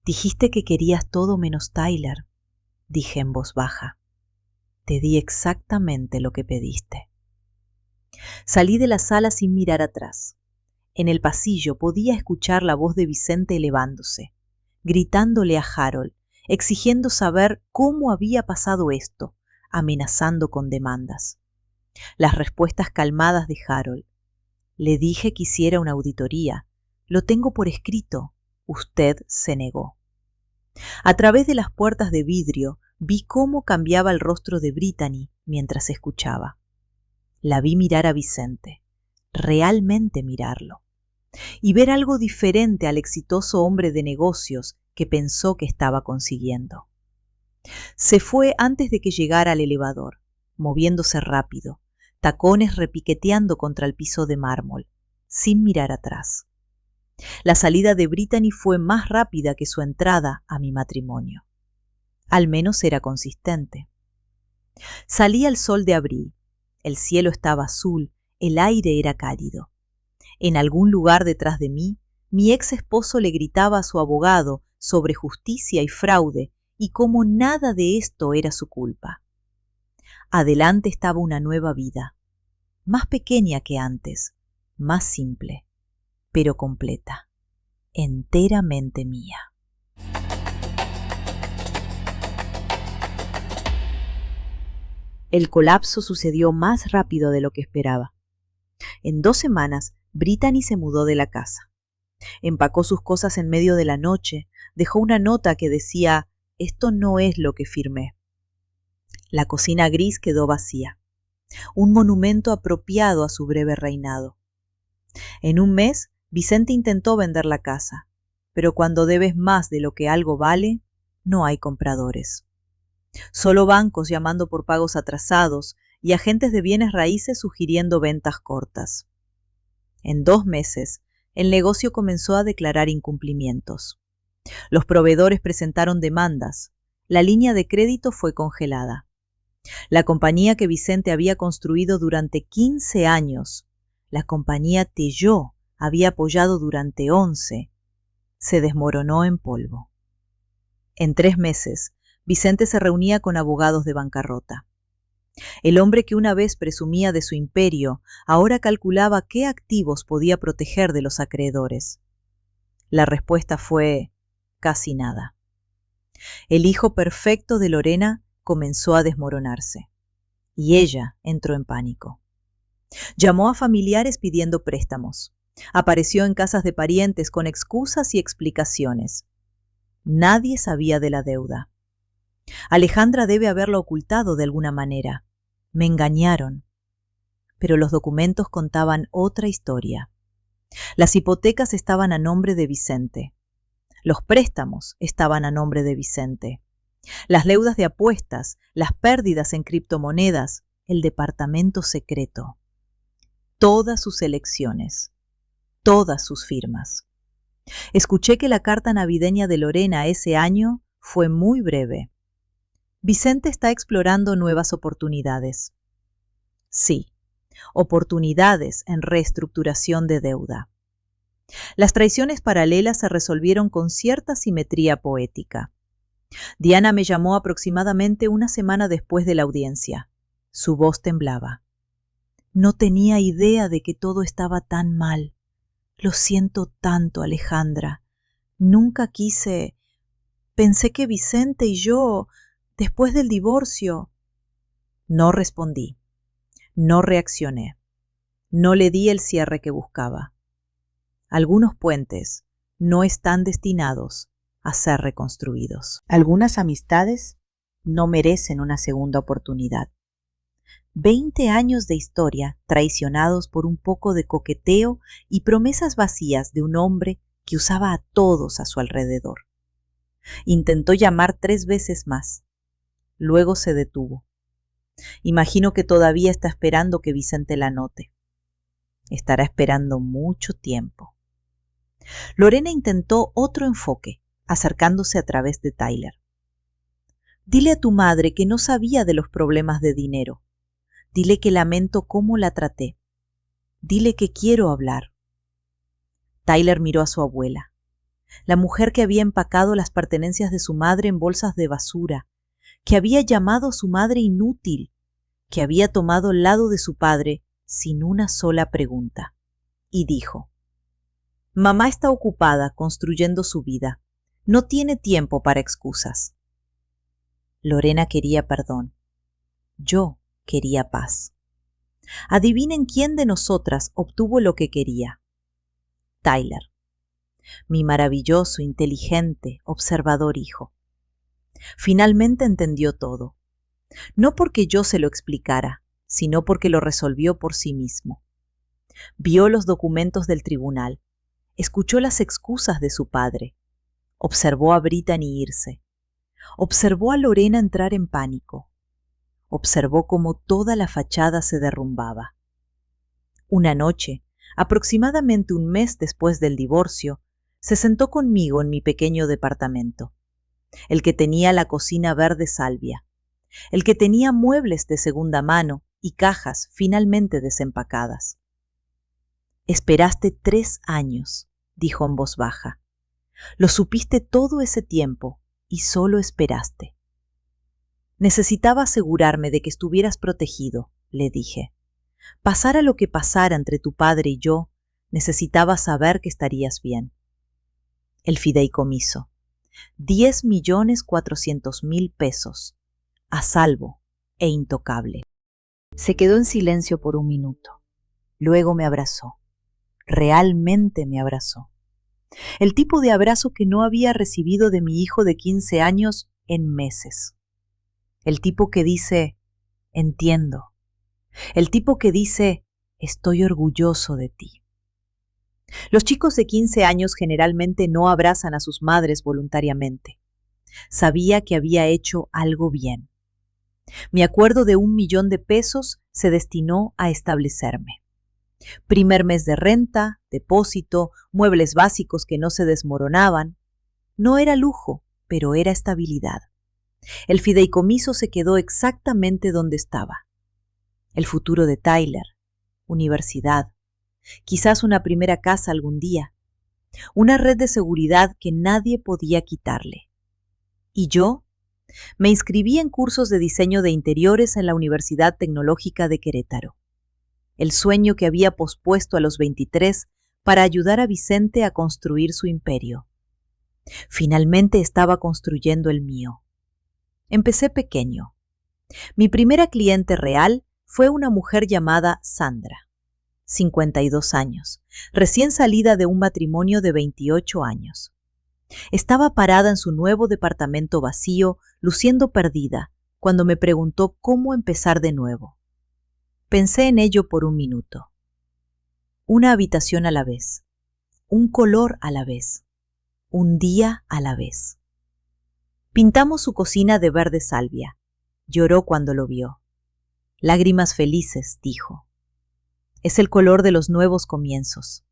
Speaker 1: Dijiste que querías todo menos Tyler, dije en voz baja. Te di exactamente lo que pediste. Salí de la sala sin mirar atrás. En el pasillo podía escuchar la voz de Vicente elevándose, gritándole a Harold, exigiendo saber cómo había pasado esto, amenazando con demandas. Las respuestas calmadas de Harold. Le dije que hiciera una auditoría. Lo tengo por escrito. Usted se negó. A través de las puertas de vidrio vi cómo cambiaba el rostro de Brittany mientras escuchaba. La vi mirar a Vicente, realmente mirarlo, y ver algo diferente al exitoso hombre de negocios que pensó que estaba consiguiendo. Se fue antes de que llegara al elevador, moviéndose rápido, tacones repiqueteando contra el piso de mármol, sin mirar atrás. La salida de Brittany fue más rápida que su entrada a mi matrimonio. Al menos era consistente. Salía el sol de abril, el cielo estaba azul, el aire era cálido. En algún lugar detrás de mí, mi ex esposo le gritaba a su abogado sobre justicia y fraude y cómo nada de esto era su culpa. Adelante estaba una nueva vida, más pequeña que antes, más simple, pero completa, enteramente mía. El colapso sucedió más rápido de lo que esperaba. En 2 semanas, Brittany se mudó de la casa. Empacó sus cosas en medio de la noche, dejó una nota que decía: «Esto no es lo que firmé». La cocina gris quedó vacía, un monumento apropiado a su breve reinado. En un mes, Vicente intentó vender la casa, pero cuando debes más de lo que algo vale, no hay compradores. Solo bancos llamando por pagos atrasados y agentes de bienes raíces sugiriendo ventas cortas. En 2 meses, el negocio comenzó a declarar incumplimientos. Los proveedores presentaron demandas. La línea de crédito fue congelada. La compañía que Vicente había construido durante 15 años, la compañía Telló había apoyado durante 11, se desmoronó en polvo. En 3 meses, Vicente se reunía con abogados de bancarrota. El hombre que una vez presumía de su imperio, ahora calculaba qué activos podía proteger de los acreedores. La respuesta fue: casi nada. El hijo perfecto de Lorena comenzó a desmoronarse, y ella entró en pánico. Llamó a familiares pidiendo préstamos. Apareció en casas de parientes con excusas y explicaciones. Nadie sabía de la deuda. Alejandra debe haberlo ocultado de alguna manera. Me engañaron. Pero los documentos contaban otra historia. Las hipotecas estaban a nombre de Vicente. Los préstamos estaban a nombre de Vicente. Las deudas de apuestas, las pérdidas en criptomonedas, el departamento secreto. Todas sus elecciones, todas sus firmas. Escuché que la carta navideña de Lorena ese año fue muy breve. Vicente está explorando nuevas oportunidades. Sí, oportunidades en reestructuración de deuda. Las traiciones paralelas se resolvieron con cierta simetría poética. Diana me llamó aproximadamente una semana después de la audiencia. Su voz temblaba. No tenía idea de que todo estaba tan mal. Lo siento tanto, Alejandra. Nunca quise... Pensé que Vicente y yo, después del divorcio... No respondí. No reaccioné. No le di el cierre que buscaba. Algunos puentes no están destinados a ser reconstruidos. Algunas amistades no merecen una segunda oportunidad. 20 años de historia traicionados por un poco de coqueteo y promesas vacías de un hombre que usaba a todos a su alrededor. Intentó llamar 3 veces más. Luego se detuvo. Imagino que todavía está esperando que Vicente la note. Estará esperando mucho tiempo. Lorena intentó otro enfoque, acercándose a través de Tyler. Dile a tu madre que no sabía de los problemas de dinero. Dile que lamento cómo la traté. Dile que quiero hablar. Tyler miró a su abuela, la mujer que había empacado las pertenencias de su madre en bolsas de basura, que había llamado a su madre inútil, que había tomado el lado de su padre sin una sola pregunta. Y dijo: Mamá está ocupada construyendo su vida. No tiene tiempo para excusas. Lorena quería perdón. Yo quería paz. Adivinen quién de nosotras obtuvo lo que quería. Tyler, mi maravilloso, inteligente, observador hijo. Finalmente entendió todo. No porque yo se lo explicara, sino porque lo resolvió por sí mismo. Vio los documentos del tribunal, escuchó las excusas de su padre, observó a Brittany irse, observó a Lorena entrar en pánico, observó cómo toda la fachada se derrumbaba. Una noche, aproximadamente un mes después del divorcio, se sentó conmigo en mi pequeño departamento, el que tenía la cocina verde salvia, el que tenía muebles de segunda mano y cajas finalmente desempacadas. Esperaste 3 años, dijo en voz baja. Lo supiste todo ese tiempo y solo esperaste. Necesitaba asegurarme de que estuvieras protegido, le dije. Pasara lo que pasara entre tu padre y yo, necesitaba saber que estarías bien. El fideicomiso. 10.400.000 pesos. A salvo e intocable. Se quedó en silencio por un minuto. Luego me abrazó. Realmente me abrazó. el tipo de abrazo que no había recibido de mi hijo de 15 años en meses. El tipo que dice, entiendo. El tipo que dice, estoy orgulloso de ti. Los chicos de 15 años generalmente no abrazan a sus madres voluntariamente. Sabía que había hecho algo bien. Mi acuerdo de $1.000.000 se destinó a establecerme. Primer mes de renta, depósito, muebles básicos que no se desmoronaban. No era lujo, pero era estabilidad. El fideicomiso se quedó exactamente donde estaba. El futuro de Tyler, universidad, quizás una primera casa algún día, una red de seguridad que nadie podía quitarle. ¿Y yo? Me inscribí en cursos de diseño de interiores en la Universidad Tecnológica de Querétaro. El sueño que había pospuesto a los 23 para ayudar a Vicente a construir su imperio. Finalmente estaba construyendo el mío. Empecé pequeño. Mi primera cliente real fue una mujer llamada Sandra, 52 años, recién salida de un matrimonio de 28 años. Estaba parada en su nuevo departamento vacío, luciendo perdida, cuando me preguntó cómo empezar de nuevo. Pensé en ello por un minuto. Una habitación a la vez, un color a la vez, un día a la vez. Pintamos su cocina de verde salvia. Lloró cuando lo vio. Lágrimas felices, dijo. Es el color de los nuevos comienzos.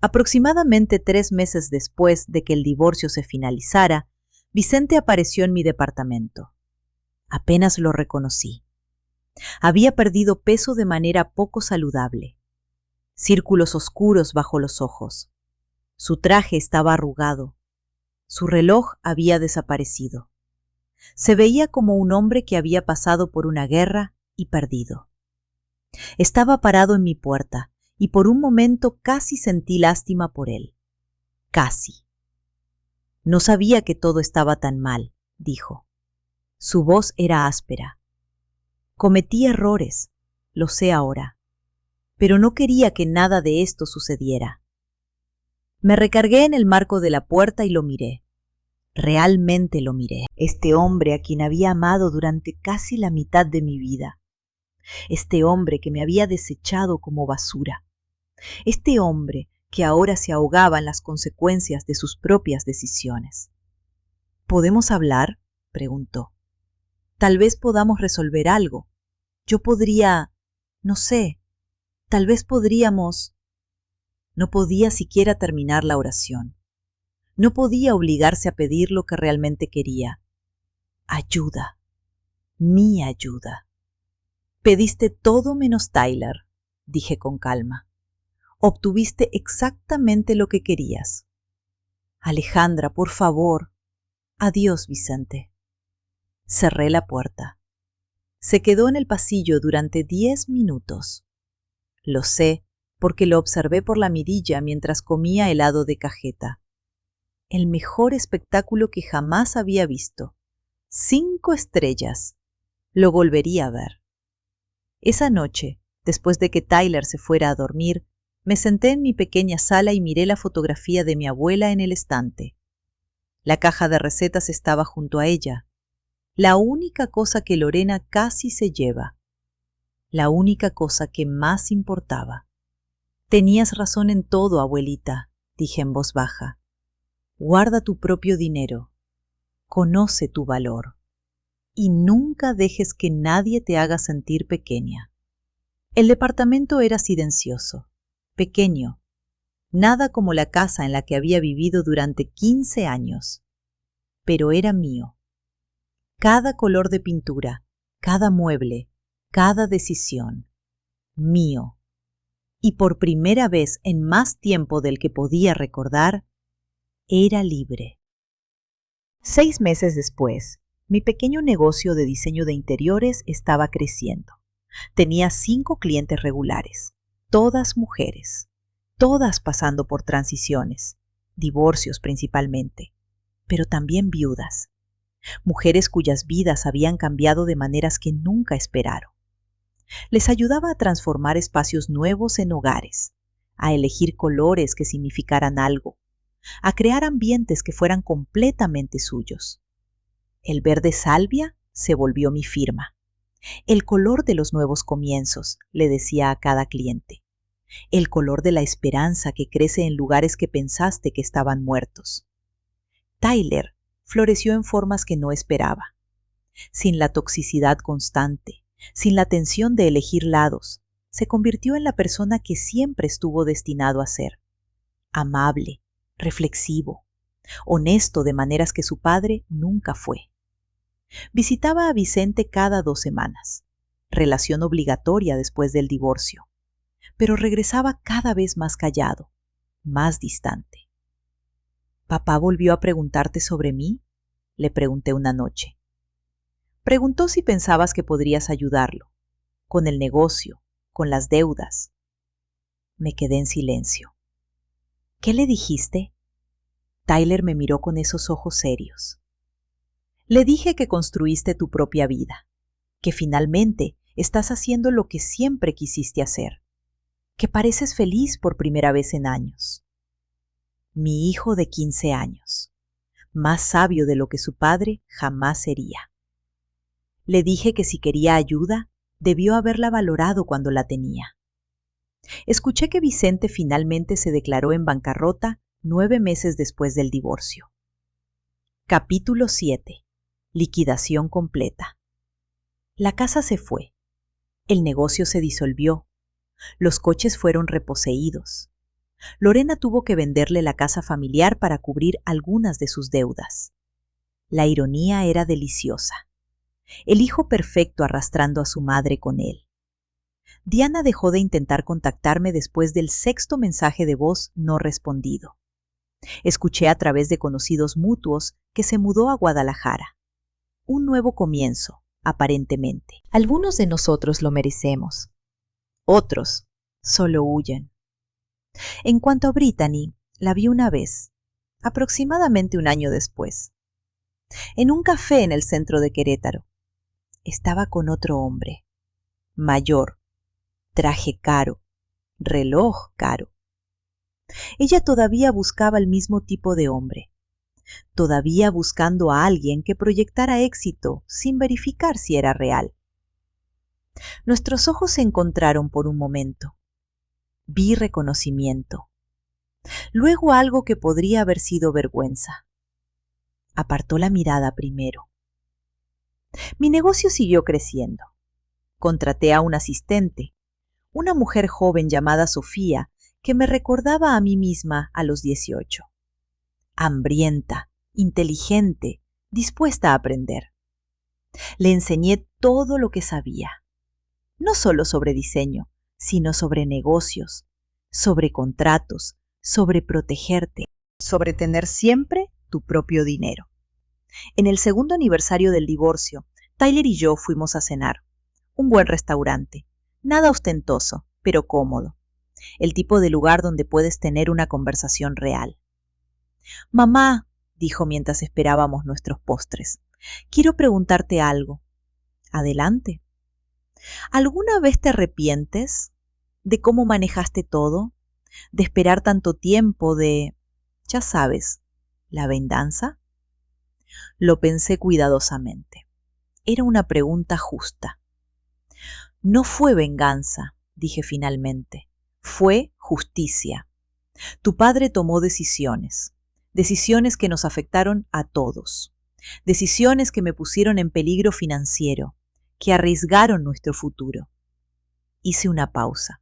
Speaker 1: Aproximadamente 3 meses después de que el divorcio se finalizara, Vicente apareció en mi departamento. Apenas lo reconocí. Había perdido peso de manera poco saludable. Círculos oscuros bajo los ojos. Su traje estaba arrugado. Su reloj había desaparecido. Se veía como un hombre que había pasado por una guerra y perdido. Estaba parado en mi puerta y por un momento casi sentí lástima por él. Casi. No sabía que todo estaba tan mal, dijo. Su voz era áspera. Cometí errores, lo sé ahora, pero no quería que nada de esto sucediera. Me recargué en el marco de la puerta y lo miré. Realmente lo miré. Este hombre a quien había amado durante casi la mitad de mi vida. Este hombre que me había desechado como basura. Este hombre que ahora se ahogaba en las consecuencias de sus propias decisiones. ¿Podemos hablar?, preguntó. Tal vez podamos resolver algo. Yo podría, no sé, tal vez podríamos... No podía siquiera terminar la oración. No podía obligarse a pedir lo que realmente quería. Ayuda. Mi ayuda. Pediste todo menos Tyler, dije con calma. Obtuviste exactamente lo que querías. Alejandra, por favor. Adiós, Vicente. Cerré la puerta. Se quedó en el pasillo durante 10 minutos. Lo sé, porque lo observé por la mirilla mientras comía helado de cajeta. El mejor espectáculo que jamás había visto. 5 estrellas. Lo volvería a ver. Esa noche, después de que Tyler se fuera a dormir, me senté en mi pequeña sala y miré la fotografía de mi abuela en el estante. La caja de recetas estaba junto a ella. La única cosa que Lorena casi se lleva. La única cosa que más importaba. Tenías razón en todo, abuelita, dije en voz baja. Guarda tu propio dinero. Conoce tu valor. Y nunca dejes que nadie te haga sentir pequeña. El departamento era silencioso, pequeño, nada como la casa en la que había vivido durante 15 años, pero era mío. Cada color de pintura, cada mueble, cada decisión, mío. Y por primera vez en más tiempo del que podía recordar, era libre. 6 meses después, mi pequeño negocio de diseño de interiores estaba creciendo. Tenía 5 clientes regulares, todas mujeres, todas pasando por transiciones, divorcios principalmente, pero también viudas. Mujeres cuyas vidas habían cambiado de maneras que nunca esperaron. Les ayudaba a transformar espacios nuevos en hogares, a elegir colores que significaran algo, a crear ambientes que fueran completamente suyos. El verde salvia se volvió mi firma. El color de los nuevos comienzos, le decía a cada cliente. El color de la esperanza que crece en lugares que pensaste que estaban muertos. Tyler floreció en formas que no esperaba. Sin la toxicidad constante, sin la tensión de elegir lados, se convirtió en la persona que siempre estuvo destinado a ser. Amable, reflexivo, honesto de maneras que su padre nunca fue. Visitaba a Vicente cada 2 semanas, relación obligatoria después del divorcio, pero regresaba cada vez más callado, más distante. ¿Papá volvió a preguntarte sobre mí?, le pregunté una noche. Preguntó si pensabas que podrías ayudarlo, con el negocio, con las deudas. Me quedé en silencio. ¿Qué le dijiste? Tyler me miró con esos ojos serios. Le dije que construiste tu propia vida, que finalmente estás haciendo lo que siempre quisiste hacer, que pareces feliz por primera vez en años. Mi hijo de 15 años, más sabio de lo que su padre jamás sería. Le dije que si quería ayuda, debió haberla valorado cuando la tenía. Escuché que Vicente finalmente se declaró en bancarrota 9 meses después del divorcio. Capítulo 7. Liquidación completa. La casa se fue. El negocio se disolvió. Los coches fueron reposeídos. Lorena tuvo que venderle la casa familiar para cubrir algunas de sus deudas. La ironía era deliciosa. El hijo perfecto arrastrando a su madre con él. Diana dejó de intentar contactarme después del 6º mensaje de voz no respondido. Escuché a través de conocidos mutuos que se mudó a Guadalajara. Un nuevo comienzo, aparentemente. Algunos de nosotros lo merecemos. Otros solo huyen. En cuanto a Brittany, la vi una vez, aproximadamente 1 año después, en un café en el centro de Querétaro. Estaba con otro hombre, mayor, traje caro, reloj caro. Ella todavía buscaba el mismo tipo de hombre, todavía buscando a alguien que proyectara éxito sin verificar si era real. Nuestros ojos se encontraron por un momento. Vi reconocimiento. Luego algo que podría haber sido vergüenza. Apartó la mirada primero. Mi negocio siguió creciendo. Contraté a un asistente, una mujer joven llamada Sofía, que me recordaba a mí misma a los 18. Hambrienta, inteligente, dispuesta a aprender. Le enseñé todo lo que sabía, no solo sobre diseño, sino sobre negocios, sobre contratos, sobre protegerte, sobre tener siempre tu propio dinero. En el 2º aniversario del divorcio, Tyler y yo fuimos a cenar. Un buen restaurante, nada ostentoso, pero cómodo. El tipo de lugar donde puedes tener una conversación real. Mamá, dijo mientras esperábamos nuestros postres, quiero preguntarte algo. Adelante. ¿Alguna vez te arrepientes de cómo manejaste todo? ¿De esperar tanto tiempo? Ya sabes, la venganza? Lo pensé cuidadosamente. Era una pregunta justa. No fue venganza, dije finalmente. Fue justicia. Tu padre tomó decisiones que nos afectaron a todos. Decisiones que me pusieron en peligro financiero, que arriesgaron nuestro futuro. Hice una pausa.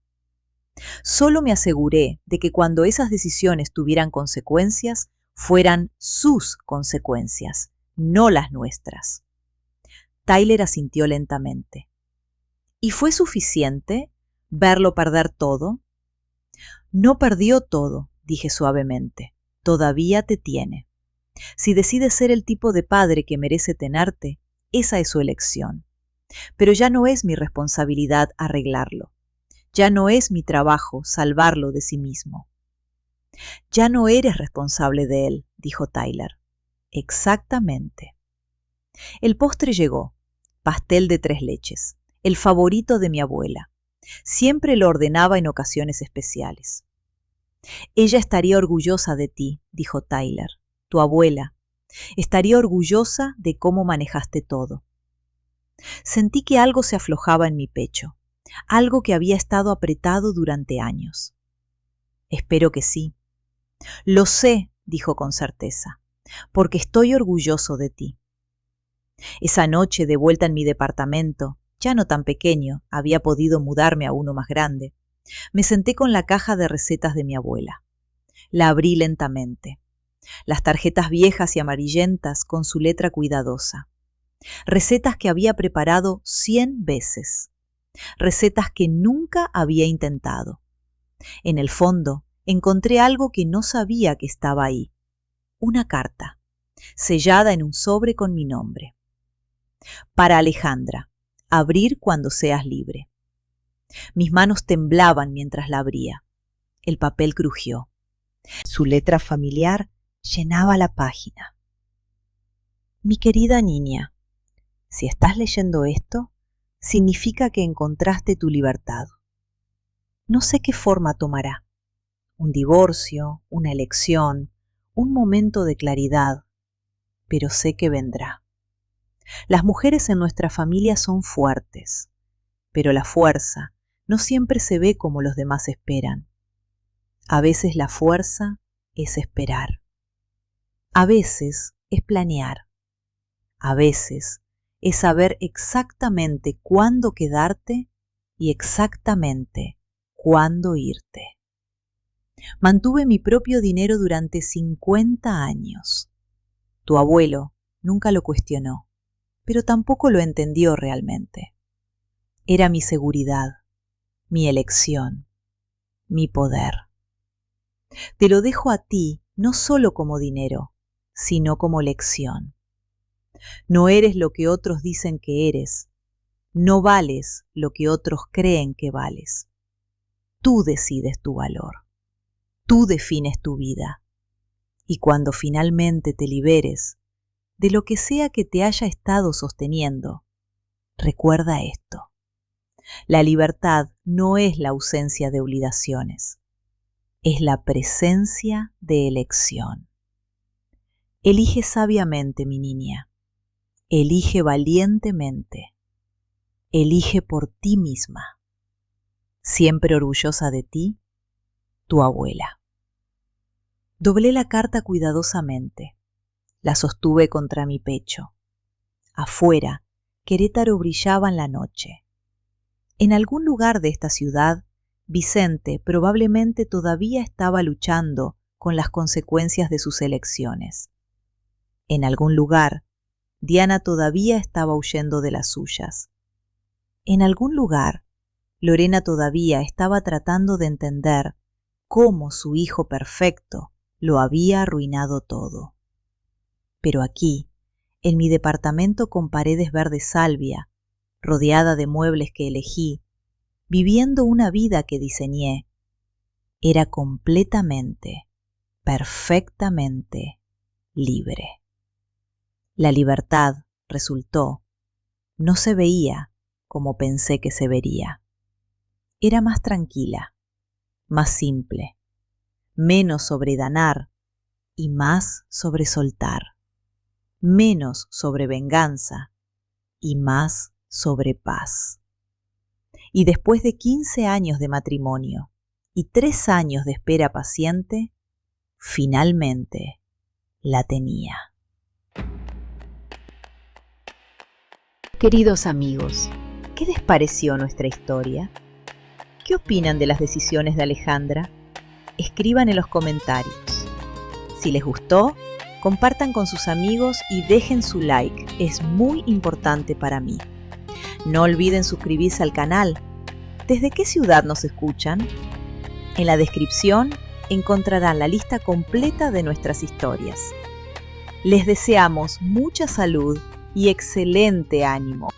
Speaker 1: Solo me aseguré de que cuando esas decisiones tuvieran consecuencias, fueran sus consecuencias, no las nuestras. Tyler asintió lentamente. ¿Y fue suficiente verlo perder todo? No perdió todo, dije suavemente. Todavía te tiene. Si decides ser el tipo de padre que merece tenerte, esa es su elección. Pero ya no es mi responsabilidad arreglarlo. Ya no es mi trabajo salvarlo de sí mismo. Ya no eres responsable de él, dijo Tyler. Exactamente. El postre llegó. Pastel de 3 leches, el favorito de mi abuela. Siempre lo ordenaba en ocasiones especiales. Ella estaría orgullosa de ti, dijo Tyler, tu abuela. Estaría orgullosa de cómo manejaste todo. Sentí que algo se aflojaba en mi pecho, algo que había estado apretado durante años. Espero que sí. Lo sé, dijo con certeza, porque estoy orgulloso de ti. Esa noche, de vuelta en mi departamento, ya no tan pequeño, había podido mudarme a uno más grande, me senté con la caja de recetas de mi abuela. La abrí lentamente. Las tarjetas viejas y amarillentas con su letra cuidadosa. Recetas que había preparado 100 veces. Recetas que nunca había intentado. En el fondo, encontré algo que no sabía que estaba ahí. Una carta, sellada en un sobre con mi nombre. Para Alejandra, abrir cuando seas libre. Mis manos temblaban mientras la abría. El papel crujió. Su letra familiar llenaba la página. Mi querida niña, si estás leyendo esto, significa que encontraste tu libertad. No sé qué forma tomará. Un divorcio, una elección, un momento de claridad, pero sé que vendrá. Las mujeres en nuestra familia son fuertes, pero la fuerza no siempre se ve como los demás esperan. A veces la fuerza es esperar. A veces es planear. A veces es saber exactamente cuándo quedarte y exactamente cuándo irte. Mantuve mi propio dinero durante 50 años. Tu abuelo nunca lo cuestionó, pero tampoco lo entendió realmente. Era mi seguridad, mi elección, mi poder. Te lo dejo a ti no solo como dinero, sino como lección. No eres lo que otros dicen que eres. No vales lo que otros creen que vales. Tú decides tu valor. Tú defines tu vida. Y cuando finalmente te liberes de lo que sea que te haya estado sosteniendo, recuerda esto. La libertad no es la ausencia de obligaciones. Es la presencia de elección. Elige sabiamente, mi niña. Elige valientemente. Elige por ti misma. Siempre orgullosa de ti, tu abuela. Doblé la carta cuidadosamente. La sostuve contra mi pecho. Afuera, Querétaro brillaba en la noche. En algún lugar de esta ciudad, Vicente probablemente todavía estaba luchando con las consecuencias de sus elecciones. En algún lugar, Diana todavía estaba huyendo de las suyas. En algún lugar, Lorena todavía estaba tratando de entender cómo su hijo perfecto lo había arruinado todo. Pero aquí, en mi departamento con paredes verde salvia, rodeada de muebles que elegí, viviendo una vida que diseñé, era completamente, perfectamente libre. La libertad, resultó, no se veía como pensé que se vería. Era más tranquila, más simple, menos sobre danar y más sobre soltar, menos sobre venganza y más sobre paz. Y después de 15 años de matrimonio y 3 años de espera paciente, finalmente la tenía. Queridos amigos, ¿qué les pareció nuestra historia? ¿Qué opinan de las decisiones de Alejandra? Escriban en los comentarios. Si les gustó, compartan con sus amigos y dejen su like, es muy importante para mí. No olviden suscribirse al canal. ¿Desde qué ciudad nos escuchan? En la descripción encontrarán la lista completa de nuestras historias. Les deseamos mucha salud y excelente ánimo.